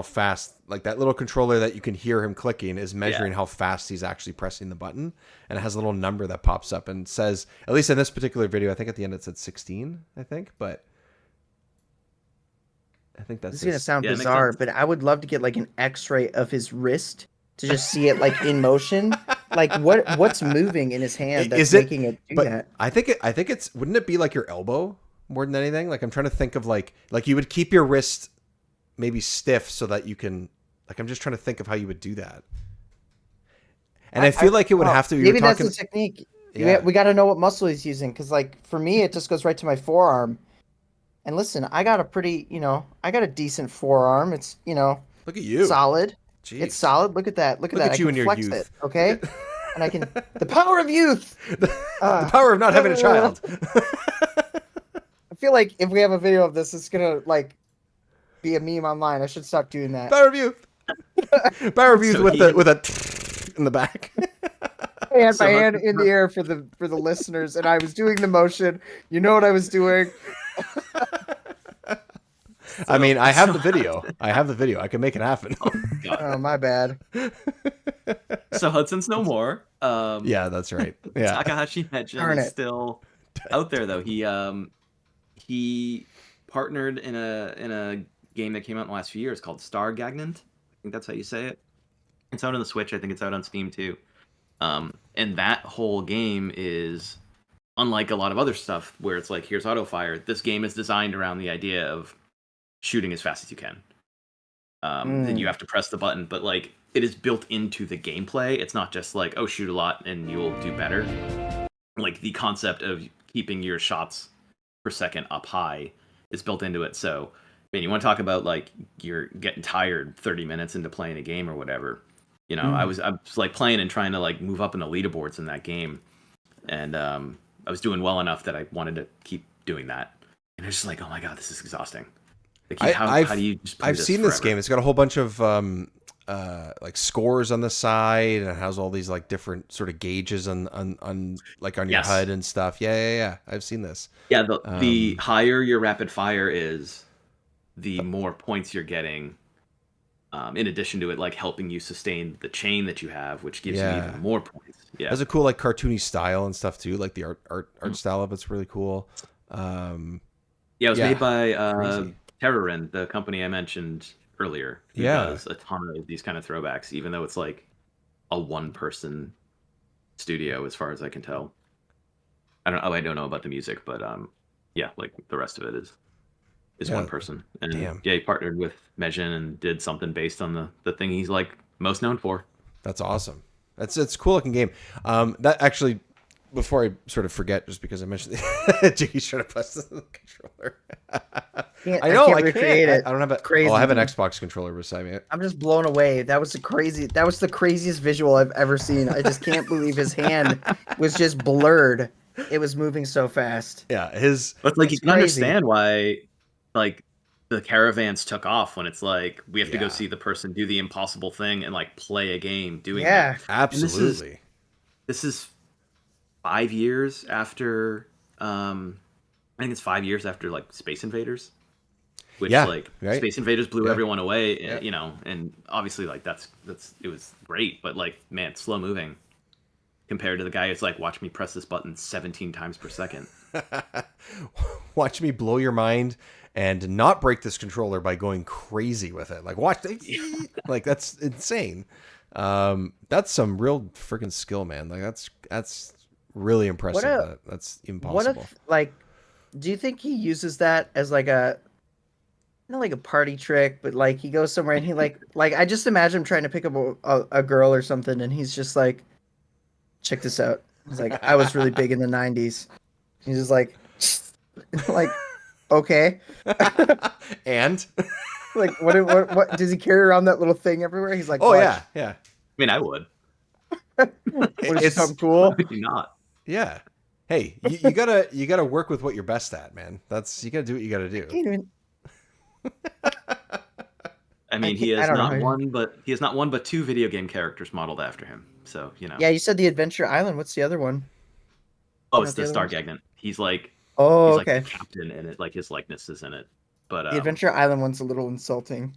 Speaker 1: fast, like that little controller that you can hear him clicking is measuring how fast he's actually pressing the button. And it has a little number that pops up and says, at least in this particular video, I think at the end it said 16, I think, but I think that's...
Speaker 2: This is going to sound bizarre, but I would love to get like an x-ray of his wrist to just see it like in motion. Like what's moving in his hand that's making it do that?
Speaker 1: I think it's, wouldn't it be like your elbow? More than anything, like I'm trying to think of like you would keep your wrist maybe stiff so that you can, like, I'm just trying to think of how you would do that. And I feel like it would have to be,
Speaker 2: maybe that's the technique. Yeah. We got to know what muscle he's using, because like for me it just goes right to my forearm. And listen, I got a decent forearm. It's
Speaker 1: look at you,
Speaker 2: solid.
Speaker 1: Jeez.
Speaker 2: It's solid. Look at that. Look at that.
Speaker 1: At you in your
Speaker 2: flex
Speaker 1: youth.
Speaker 2: it, okay? And I can the power of youth.
Speaker 1: The power of not having a child.
Speaker 2: I feel like if we have a video of this, it's gonna like be a meme online. I should stop doing that.
Speaker 1: Power of youth. Power of youth with a in the back.
Speaker 2: I had my hand in the air for the listeners, and I was doing the motion. You know what I was doing.
Speaker 1: I mean, I have the video. I can make it happen.
Speaker 2: Oh, my bad.
Speaker 3: So Hudson's no more.
Speaker 1: Yeah, that's right. Yeah.
Speaker 3: Takahashi Megin is still out there though. He partnered in a game that came out in the last few years called Stargagnant. I think that's how you say it. It's out on the Switch. I think it's out on Steam too. And that whole game is unlike a lot of other stuff where it's like, here's auto fire. This game is designed around the idea of shooting as fast as you can. Then you have to press the button, but like it is built into the gameplay. It's not just like, oh, shoot a lot and you'll do better. Like the concept of keeping your shots per second up high is built into it. So, man, you want to talk about like you're getting tired 30 minutes into playing a game or whatever. I was like playing and trying to like move up in the leaderboards in that game, and I was doing well enough that I wanted to keep doing that. And it's just like, oh my god, this is exhausting. Like, how do you just play
Speaker 1: I've seen this game. It's got a whole bunch of like scores on the side, and it has all these like different sort of gauges on your HUD and stuff. Yeah. I've seen this.
Speaker 3: Yeah, the higher your rapid fire is, the more points you're getting. In addition to it, like helping you sustain the chain that you have, which gives you even more points. Yeah, it
Speaker 1: has a cool like cartoony style and stuff too. Like the art style of it's really cool.
Speaker 3: It was made by Caravans, the company I mentioned earlier. Who does a ton of these kind of throwbacks, even though it's like a one-person studio, as far as I can tell. I don't know about the music, but like the rest of it is one person. And he partnered with Megin and did something based on the thing he's like most known for.
Speaker 1: That's awesome. It's a cool looking game. That actually before I sort of forget, just because I mentioned Jiggy's trying to bust the controller. I know I
Speaker 2: recreate
Speaker 1: can't.
Speaker 2: it.
Speaker 1: I don't have a.
Speaker 2: Crazy.
Speaker 1: Oh, I have an Xbox controller beside me.
Speaker 2: I'm just blown away. That was the craziest visual I've ever seen. I just can't believe his hand was just blurred. It was moving so fast.
Speaker 1: Yeah,
Speaker 3: But like, you can
Speaker 2: crazy.
Speaker 3: understand why, like, the Caravans took off when it's like we have to go
Speaker 1: Yeah.
Speaker 3: see the person do the impossible thing and like play a game doing
Speaker 2: Yeah.
Speaker 3: that.
Speaker 1: absolutely.
Speaker 3: This is 5 years after. I think it's 5 years after like Space Invaders, which
Speaker 1: Yeah,
Speaker 3: like
Speaker 1: right.
Speaker 3: Space Invaders blew
Speaker 1: Yeah.
Speaker 3: everyone away.
Speaker 1: Yeah.
Speaker 3: You know, and obviously like that's it was great, but like man, slow moving compared to the guy who's like, watch me press this button 17 times per second.
Speaker 1: Watch me blow your mind and not break this controller by going crazy with it. Like watch, like that's insane. That's some real freaking skill, man. Like that's really impressive. That's impossible.
Speaker 2: What if, like, do you think he uses that as like a, not like a party trick, but like he goes somewhere and he like I just imagine him trying to pick up a girl or something, and he's just like, check this out. He's like, I was really big in the '90s. He's just like, like, okay.
Speaker 1: And
Speaker 2: Like, what does he carry around that little thing everywhere? He's like,
Speaker 1: oh
Speaker 2: watch.
Speaker 1: yeah.
Speaker 3: I mean, I would.
Speaker 2: What is
Speaker 1: It's
Speaker 2: something cool?
Speaker 3: Would you not?
Speaker 1: Yeah. Hey, you gotta work with what you're best at, man. You gotta do what you gotta do.
Speaker 2: Can't even.
Speaker 3: I mean, he
Speaker 2: I
Speaker 3: has
Speaker 2: don't know
Speaker 3: not
Speaker 2: how you-
Speaker 3: one but two video game characters modeled after him. So you know.
Speaker 2: Yeah, you said the Adventure Island. What's the other one?
Speaker 3: Oh, it's
Speaker 2: Not
Speaker 3: the
Speaker 2: the other
Speaker 3: Stargagnon. He's like
Speaker 2: Oh,
Speaker 3: he's
Speaker 2: okay.
Speaker 3: like the captain in it. Like his likeness is in it. But
Speaker 2: The Adventure Island one's a little insulting,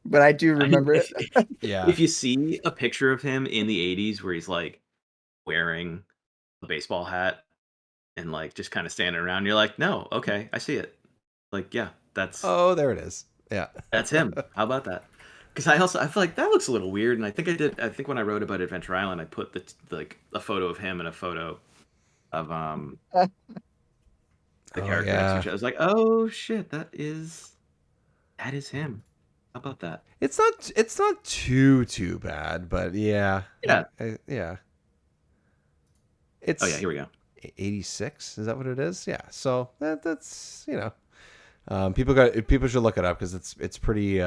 Speaker 2: but I do remember it.
Speaker 1: Yeah.
Speaker 3: If you see a picture of him in the '80s where he's like wearing a baseball hat and like just kind of standing around, you're like, no, okay, I see it. Like, yeah, that's
Speaker 1: Oh, there it is. Yeah.
Speaker 3: that's him. How about that? Because I feel like that looks a little weird, and I think when I wrote about Adventure Island, I put like a photo of him and a photo of the character.
Speaker 1: yeah.
Speaker 3: I was like, oh shit, that is him. How about that?
Speaker 1: It's not too bad, but yeah.
Speaker 3: Yeah.
Speaker 1: Yeah. It's
Speaker 3: Oh yeah, here we go.
Speaker 1: 86. Is that what it is? Yeah. So that's people should look it up because it's pretty.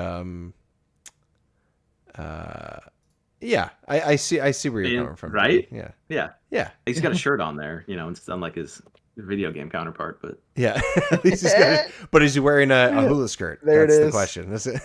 Speaker 1: Yeah. I see where you're coming from.
Speaker 3: Right?
Speaker 1: Yeah.
Speaker 3: Yeah.
Speaker 1: Yeah.
Speaker 3: He's got a shirt on there, it's unlike his video game counterpart, but
Speaker 1: Yeah. At least but is he wearing a hula skirt?
Speaker 2: There it
Speaker 1: That's the
Speaker 2: is.
Speaker 1: question. That's it.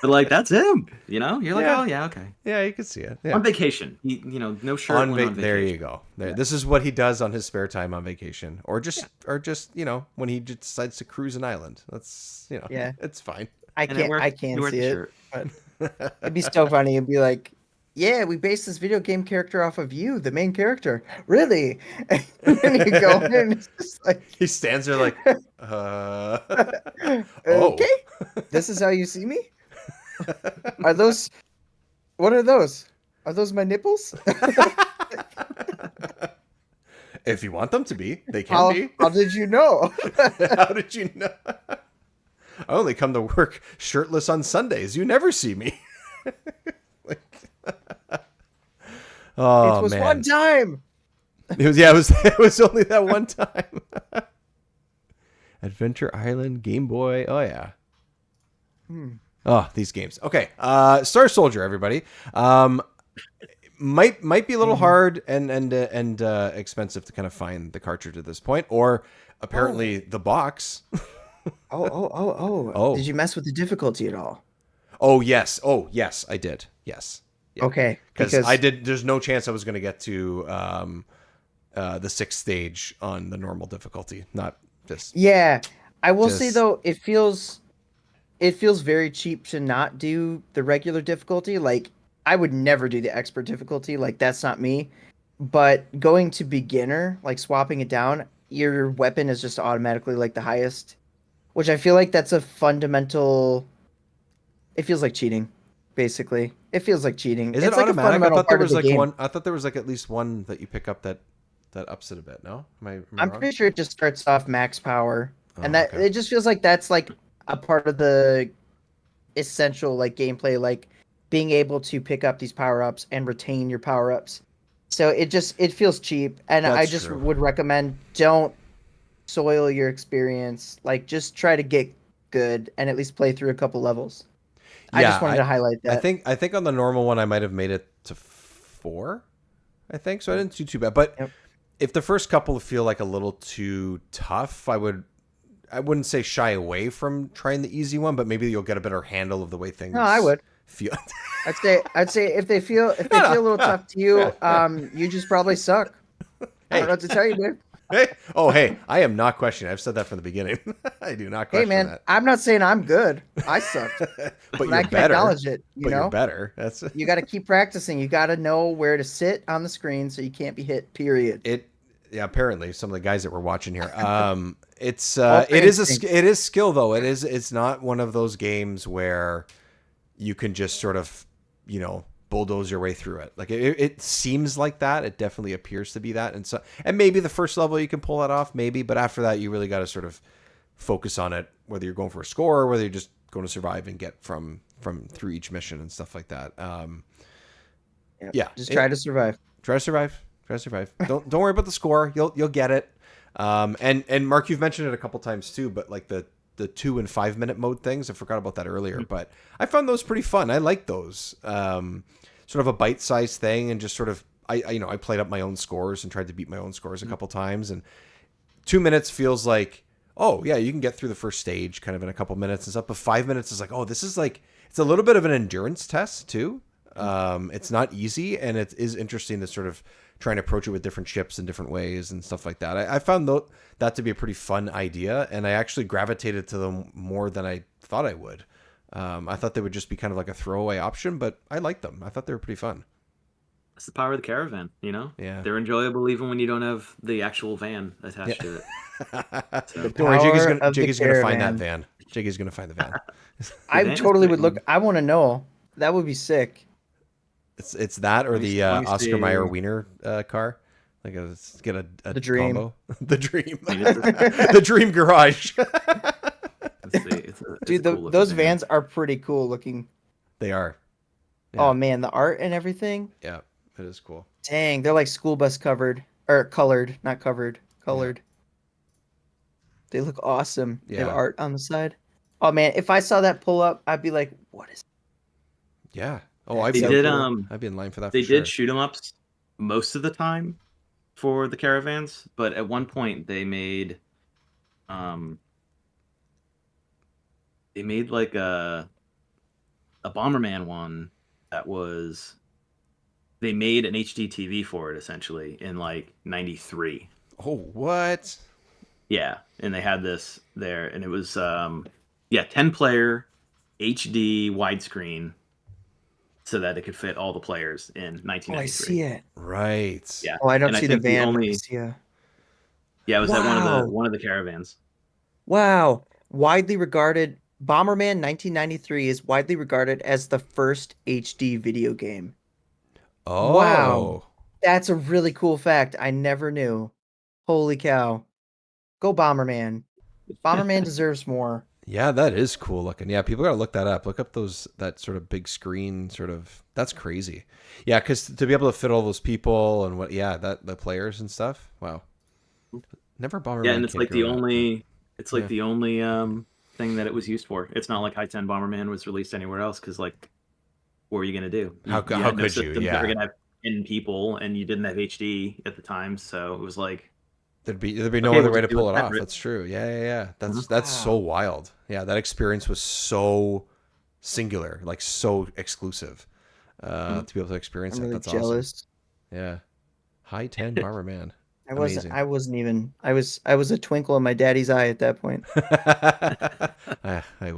Speaker 3: but like that's him. You're like,
Speaker 1: Yeah.
Speaker 3: oh yeah, okay.
Speaker 1: Yeah, you can see it. Yeah.
Speaker 3: On vacation, no shirt.
Speaker 1: On
Speaker 3: when on
Speaker 1: there
Speaker 3: vacation.
Speaker 1: you go. This is what he does on his spare time on vacation, or just when he just decides to cruise an island. That's
Speaker 2: Yeah.
Speaker 1: it's fine.
Speaker 2: I
Speaker 3: And
Speaker 2: can't
Speaker 3: he
Speaker 2: see
Speaker 3: wears the
Speaker 2: it.
Speaker 3: shirt.
Speaker 2: But it'd be so funny. It'd be like, yeah, we based this video game character off of you, the main character. Really? And then you go in and it's just like,
Speaker 1: He stands there like,
Speaker 2: okay,
Speaker 1: oh.
Speaker 2: this is how you see me? Are those, what are those? Are those my nipples?
Speaker 1: If you want them to be, they can be.
Speaker 2: How did you know?
Speaker 1: How did you know? I only come to work shirtless on Sundays. You never see me. Oh,
Speaker 2: it was
Speaker 1: man.
Speaker 2: one time.
Speaker 1: It was only that one time. Adventure Island, Game Boy. Oh yeah. Oh, these games. Okay. Star Soldier, everybody. Might be a little hard and expensive to kind of find the cartridge at this point, or apparently the box.
Speaker 2: Oh. Did you mess with the difficulty at all?
Speaker 1: Oh yes, I did. Yes. Yeah.
Speaker 2: Okay.
Speaker 1: Because I did. There's no chance I was going to get to the 6th stage on the normal difficulty. Not just.
Speaker 2: Yeah, I will say though, it feels very cheap to not do the regular difficulty. Like, I would never do the expert difficulty. Like, that's not me. But going to beginner, like swapping it down, your weapon is just automatically like the highest, which I feel like that's a fundamental. It feels like cheating, basically. It feels like cheating.
Speaker 1: Is
Speaker 2: it's
Speaker 1: it
Speaker 2: like
Speaker 1: automatic?
Speaker 2: A fundamental
Speaker 1: I thought there
Speaker 2: part of
Speaker 1: was
Speaker 2: the
Speaker 1: like
Speaker 2: game.
Speaker 1: one. I thought there was like at least one that you pick up that ups it a bit. No, am I
Speaker 2: I'm
Speaker 1: wrong?
Speaker 2: pretty sure it just starts off max power, and
Speaker 1: Oh,
Speaker 2: that
Speaker 1: okay.
Speaker 2: it just feels like that's like a part of the essential like gameplay, like being able to pick up these power ups and retain your power ups. So it feels cheap, and I
Speaker 1: That's
Speaker 2: just
Speaker 1: true.
Speaker 2: would recommend don't soil your experience. Like, just try to get good and at least play through a couple levels. I
Speaker 1: Yeah,
Speaker 2: just wanted to highlight that.
Speaker 1: I think on the normal one I might have made it to 4. I think so. I didn't do too bad, but
Speaker 2: Yep.
Speaker 1: if the first couple feel like a little too tough, I wouldn't say shy away from trying the easy one, but maybe you'll get a better handle of the way things.
Speaker 2: No, I would.
Speaker 1: Feel.
Speaker 2: I'd say if they feel a little tough to you, you just probably suck. I don't know what to tell you, dude.
Speaker 1: Hey, I am not questioning. I've said that from the beginning. I do not question
Speaker 2: Hey, man,
Speaker 1: that.
Speaker 2: I'm not saying I'm good. I sucked.
Speaker 1: But
Speaker 2: I
Speaker 1: you're
Speaker 2: can
Speaker 1: better.
Speaker 2: acknowledge it. You know,
Speaker 1: You're better. That's
Speaker 2: you got to keep practicing. You got to know where to sit on the screen so you can't be hit. Period.
Speaker 1: it. Yeah, apparently some of the guys that we're watching here. It's
Speaker 2: All
Speaker 1: it is
Speaker 2: instincts.
Speaker 1: it is skill though. It's not one of those games where you can just sort of bulldoze your way through it. Like it seems like that. It definitely appears to be that, and maybe the first level you can pull that off, maybe, but after that you really got to sort of focus on it, whether you're going for a score or whether you're just going to survive and get from through each mission and stuff like that.
Speaker 2: Yep.
Speaker 1: Yeah,
Speaker 2: Just try to survive.
Speaker 1: Try to survive. Try to survive. Don't worry about the score. You'll get it. And Mark, you've mentioned it a couple times too, but like the 2 and 5 minute mode things, I forgot about that earlier, but I found those pretty fun. I like those. Sort of a bite-sized thing, and just sort of I played up my own scores and tried to beat my own scores a couple times, and 2 minutes feels like, oh yeah, you can get through the first stage kind of in a couple minutes and stuff, but 5 minutes is like, oh, this is like, it's a little bit of an endurance test too. It's not easy, and it is interesting to sort of try and approach it with different ships in different ways and stuff like that. I found that to be a pretty fun idea, and I actually gravitated to them more than I thought I would. I thought they would just be kind of like a throwaway option, but I liked them. I thought they were pretty fun.
Speaker 3: That's the power of the caravan,
Speaker 1: Yeah.
Speaker 3: They're enjoyable even when you don't have the actual van attached to it. So,
Speaker 1: Don't worry,
Speaker 2: Power of the
Speaker 1: Jiggy's gonna find that
Speaker 2: caravan.
Speaker 1: van. Jiggy's gonna find the van.
Speaker 2: I
Speaker 3: van is
Speaker 2: totally would
Speaker 3: pretty-
Speaker 2: look. I want to know. That would be sick.
Speaker 1: It's that or
Speaker 3: Let me
Speaker 1: the
Speaker 3: see- let me
Speaker 1: Oscar
Speaker 3: see.
Speaker 1: Mayer Wiener car. Like get a
Speaker 2: The dream.
Speaker 1: combo. The dream.
Speaker 3: Like, it's
Speaker 1: The dream garage.
Speaker 3: let's see, it's a
Speaker 2: Dude,
Speaker 3: cool looking
Speaker 2: those
Speaker 3: van.
Speaker 2: vans are pretty cool looking.
Speaker 1: They are. Yeah.
Speaker 2: Oh man, the art and everything.
Speaker 1: Yeah, it is cool.
Speaker 2: Dang, they're like school bus covered or colored, not covered, colored. They look awesome. They have
Speaker 1: Yeah.
Speaker 2: art on the side. Oh man, if I saw that pull up, I'd be like, "What is?"
Speaker 1: Yeah. Oh, I'd
Speaker 3: They
Speaker 1: be,
Speaker 3: did
Speaker 2: cool.
Speaker 1: I'd be in line for that.
Speaker 3: They
Speaker 1: for sure.
Speaker 3: did shoot 'em ups most of the time for the caravans, but at one point they made like a Bomberman one that was, they made an HD TV for it essentially in like 93.
Speaker 1: Oh, what?
Speaker 3: Yeah, and they had this there, and it was 10 player HD widescreen so that it could fit all the players in 1993.
Speaker 2: Oh, I see it.
Speaker 1: Right.
Speaker 3: Yeah.
Speaker 2: Oh, I don't
Speaker 3: And I
Speaker 2: see the
Speaker 3: think the
Speaker 2: van.
Speaker 3: only-
Speaker 2: I see a...
Speaker 3: Yeah, it was at
Speaker 2: Wow.
Speaker 3: one of the caravans.
Speaker 2: Wow, widely regarded. Bomberman 1993 is widely regarded as the first HD video game.
Speaker 1: Oh.
Speaker 2: Wow. That's a really cool fact. I never knew. Holy cow. Go Bomberman. Bomberman deserves more.
Speaker 1: Yeah, that is cool looking. Yeah, people gotta look that up. Look up that sort of big screen sort of. That's crazy. Yeah, because to be able to fit all those people and the players and stuff. Wow. Never Bomberman.
Speaker 3: Yeah, and it's
Speaker 1: kid
Speaker 3: like the
Speaker 1: growing up.
Speaker 3: only
Speaker 1: Yeah.
Speaker 3: the only thing that it was used for. It's not like High 10 Bomberman was released anywhere else, because like, what were you gonna do?
Speaker 1: How
Speaker 3: had no
Speaker 1: could you?
Speaker 3: systems that
Speaker 1: Yeah.
Speaker 3: were gonna have 10 people, and you didn't have HD at the time, so it was like,
Speaker 1: There'd be no
Speaker 3: Okay,
Speaker 1: other
Speaker 3: we'll
Speaker 1: way to
Speaker 3: just do
Speaker 1: pull
Speaker 3: it
Speaker 1: it off.
Speaker 3: separate.
Speaker 1: That's true. Yeah. That's
Speaker 2: Wow.
Speaker 1: so wild. Yeah, that experience was so singular, like so exclusive. To be able to experience
Speaker 2: I'm
Speaker 1: it.
Speaker 2: really
Speaker 1: That's
Speaker 2: jealous.
Speaker 1: awesome. Yeah. High 10 Bomberman.
Speaker 2: I wasn't.
Speaker 1: Amazing.
Speaker 2: I wasn't even. I was a twinkle in my daddy's eye at that point.
Speaker 1: I
Speaker 2: I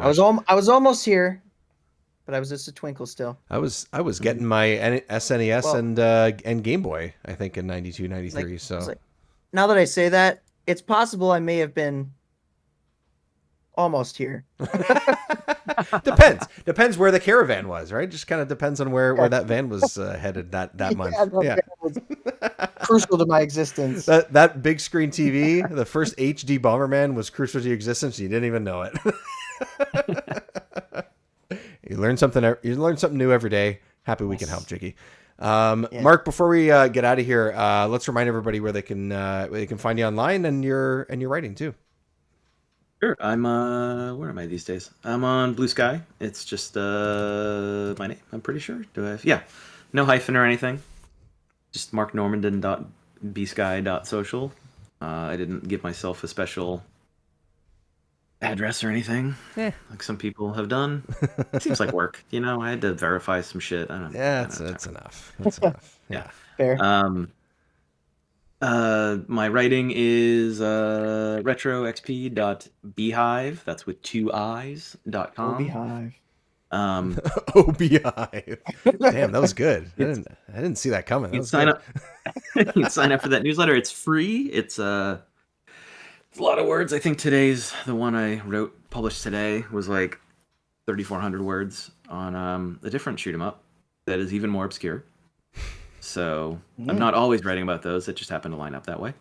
Speaker 2: was almost here, but I was just a twinkle still.
Speaker 1: I was getting my SNES
Speaker 2: Well-
Speaker 1: and Game Boy, I think, in 92, 93.
Speaker 2: Like,
Speaker 1: So
Speaker 2: it's like- now that I say that, it's possible I may have been almost here.
Speaker 1: depends where the caravan was, right? Just kind of depends on where that van was headed that month. Yeah.
Speaker 2: that was crucial to my existence.
Speaker 1: That big screen TV, the first HD Bomberman, was crucial to your existence. You didn't even know it. You learn something new every day. Happy we can help, Jiggy. Mark, before we get out of here, let's remind everybody where they can find you online and your writing too.
Speaker 3: Sure. I'm where am I these days? I'm on Blue Sky. It's just my name, I'm pretty sure. Do I have no hyphen or anything. Just marcnormandin.bsky.social. I didn't give myself a special address or anything. Like some people have done. Seems like work, I had to verify some shit. I don't know.
Speaker 1: Yeah, it's enough. That's enough. Yeah.
Speaker 2: Fair.
Speaker 3: My writing is retroxp.beehive. That's with 2 eyes.com.
Speaker 2: Beehive.
Speaker 1: Oh, Beehive. Damn, that was good. I didn't see that coming.
Speaker 3: You can sign up for that newsletter. It's free. It's a lot of words. I think today's the one I published today was like 3,400 words on a different shoot 'em up that is even more obscure. So I'm not always writing about those. It just happened to line up that way.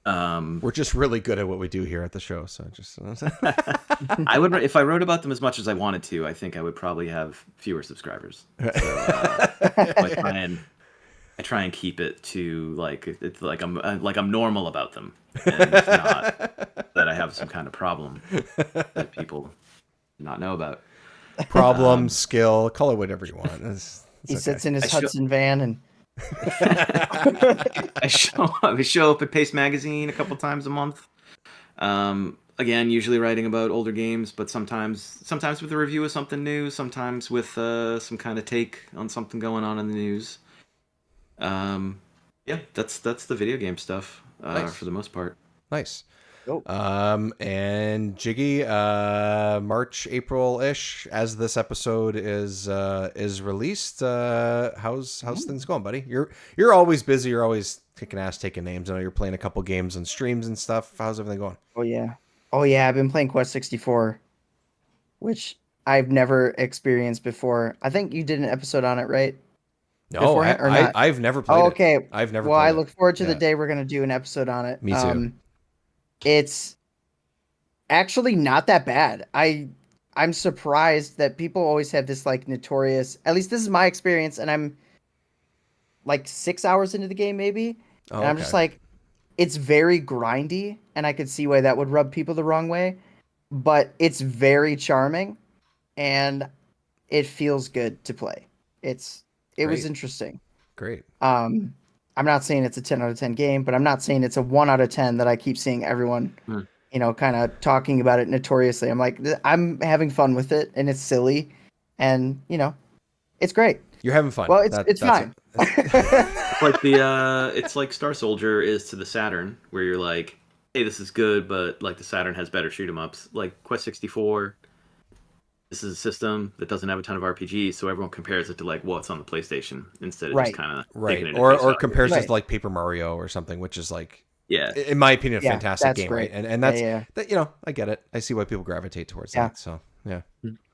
Speaker 1: We're just really good at what we do here at the show. So just
Speaker 3: I would, if I wrote about them as much as I wanted to, I think I would probably have fewer subscribers. So, I try and keep it to it's like I'm normal about them, and not that I have some kind of problem that people do not know about.
Speaker 1: Problem, skill, call it whatever you want.
Speaker 2: He sits in his Hudson van and
Speaker 3: I show up at Paste Magazine a couple times a month. Again, usually writing about older games, but sometimes with a review of something new, sometimes with some kind of take on something going on in the news. That's the video game stuff
Speaker 1: Nice.
Speaker 3: for the most part.
Speaker 1: Nice.
Speaker 2: Cool.
Speaker 1: And Jiggy, March, April-ish, as this episode is released. How's things going, buddy? You're always busy. You're always kicking ass, taking names. I know you're playing a couple games and streams and stuff. How's everything going?
Speaker 2: Oh yeah. I've been playing Quest 64, which I've never experienced before. I think you did an episode on it, right?
Speaker 1: No, I've never played it.
Speaker 2: Okay.
Speaker 1: I've never
Speaker 2: Well,
Speaker 1: played
Speaker 2: I
Speaker 1: it.
Speaker 2: look forward to the day we're going to do an episode on it.
Speaker 1: Me too.
Speaker 2: It's actually not that bad. I'm surprised that people always have this notorious, at least this is my experience, and I'm 6 hours into the game maybe.
Speaker 1: Oh,
Speaker 2: and I'm just it's very grindy, and I could see why that would rub people the wrong way, but it's very charming and it feels good to play. It was interesting.
Speaker 1: Great.
Speaker 2: I'm not saying it's a 10 out of 10 game, but I'm not saying it's a 1 out of 10 that I keep seeing everyone, kind of talking about it notoriously. I'm I'm having fun with it, and it's silly, and it's great.
Speaker 1: You're having fun.
Speaker 2: Well, it's fine.
Speaker 3: It's like Star Soldier is to the Saturn, where you're like, hey, this is good, but the Saturn has better shoot 'em ups. Like Quest 64. This is a system that doesn't have a ton of RPGs, so everyone compares it to what's on the PlayStation instead of just kind of taking it
Speaker 1: or compares it to Paper Mario or something, which is in my opinion, a fantastic game,
Speaker 2: great.
Speaker 1: Right? And that's that I get it. I see why people gravitate towards that. So yeah,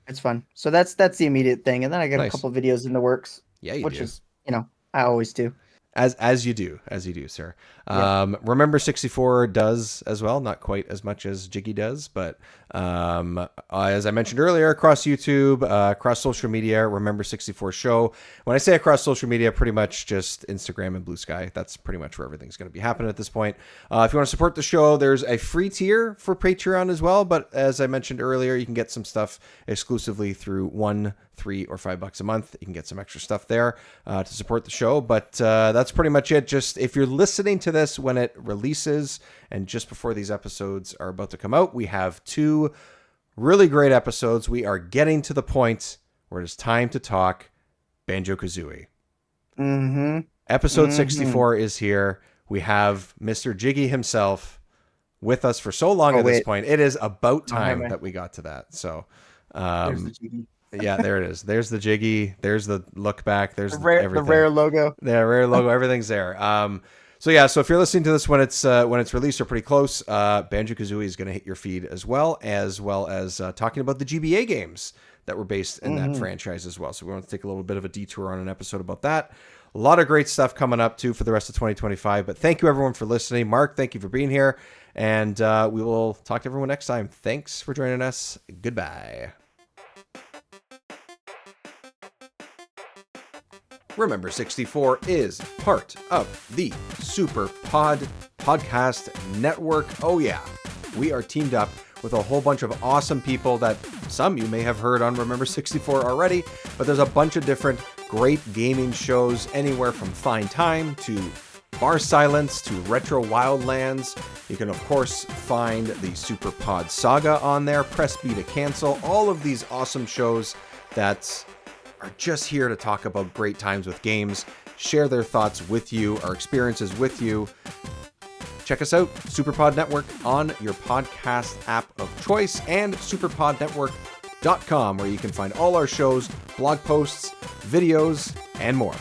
Speaker 2: it's fun. So that's the immediate thing, and then I got a couple videos in the works.
Speaker 1: Yeah,
Speaker 2: which is I always do.
Speaker 1: As you do, sir. Remember 64 does as well, not quite as much as Jiggy does, but as I mentioned earlier, across YouTube, across social media, Remember 64 show. When I say across social media, pretty much just Instagram and Blue Sky. That's pretty much where everything's going to be happening at this point. If you want to support the show, there's a free tier for Patreon as well, but as I mentioned earlier, you can get some stuff exclusively through $1, $3, or $5 a month. You can get some extra stuff there to support the show, but that's pretty much it. Just if you're listening to this when it releases and just before these episodes are about to come out, we have 2 really great episodes. We are getting to the point where it's time to talk Banjo-Kazooie. Episode 64 is here. We have Mr. Jiggy himself with us for so long at this point. It is about time that we got to that. So
Speaker 2: There's the Jiggy.
Speaker 1: Yeah, there it is. There's the Jiggy. There's the look back. There's everything.
Speaker 2: The rare logo.
Speaker 1: The rare logo. Everything's there. So if you're listening to this when it's released or pretty close, Banjo-Kazooie is going to hit your feed as well as talking about the GBA games that were based in that franchise as well. So we want to take a little bit of a detour on an episode about that. A lot of great stuff coming up too for the rest of 2025. But thank you everyone for listening. Mark, thank you for being here, and we will talk to everyone next time. Thanks for joining us. Goodbye. Remember 64 is part of the SuperPod Podcast Network. Oh yeah, we are teamed up with a whole bunch of awesome people that some you may have heard on Remember 64 already, but there's a bunch of different great gaming shows, anywhere from Fine Time to Bar Silence to Retro Wildlands. You can, of course, find the SuperPod Saga on there, Press B to Cancel, all of these awesome shows that are just here to talk about great times with games, share their thoughts with you, our experiences with you. Check us out, SuperPod Network, on your podcast app of choice, and superpodnetwork.com, where you can find all our shows, blog posts, videos, and more.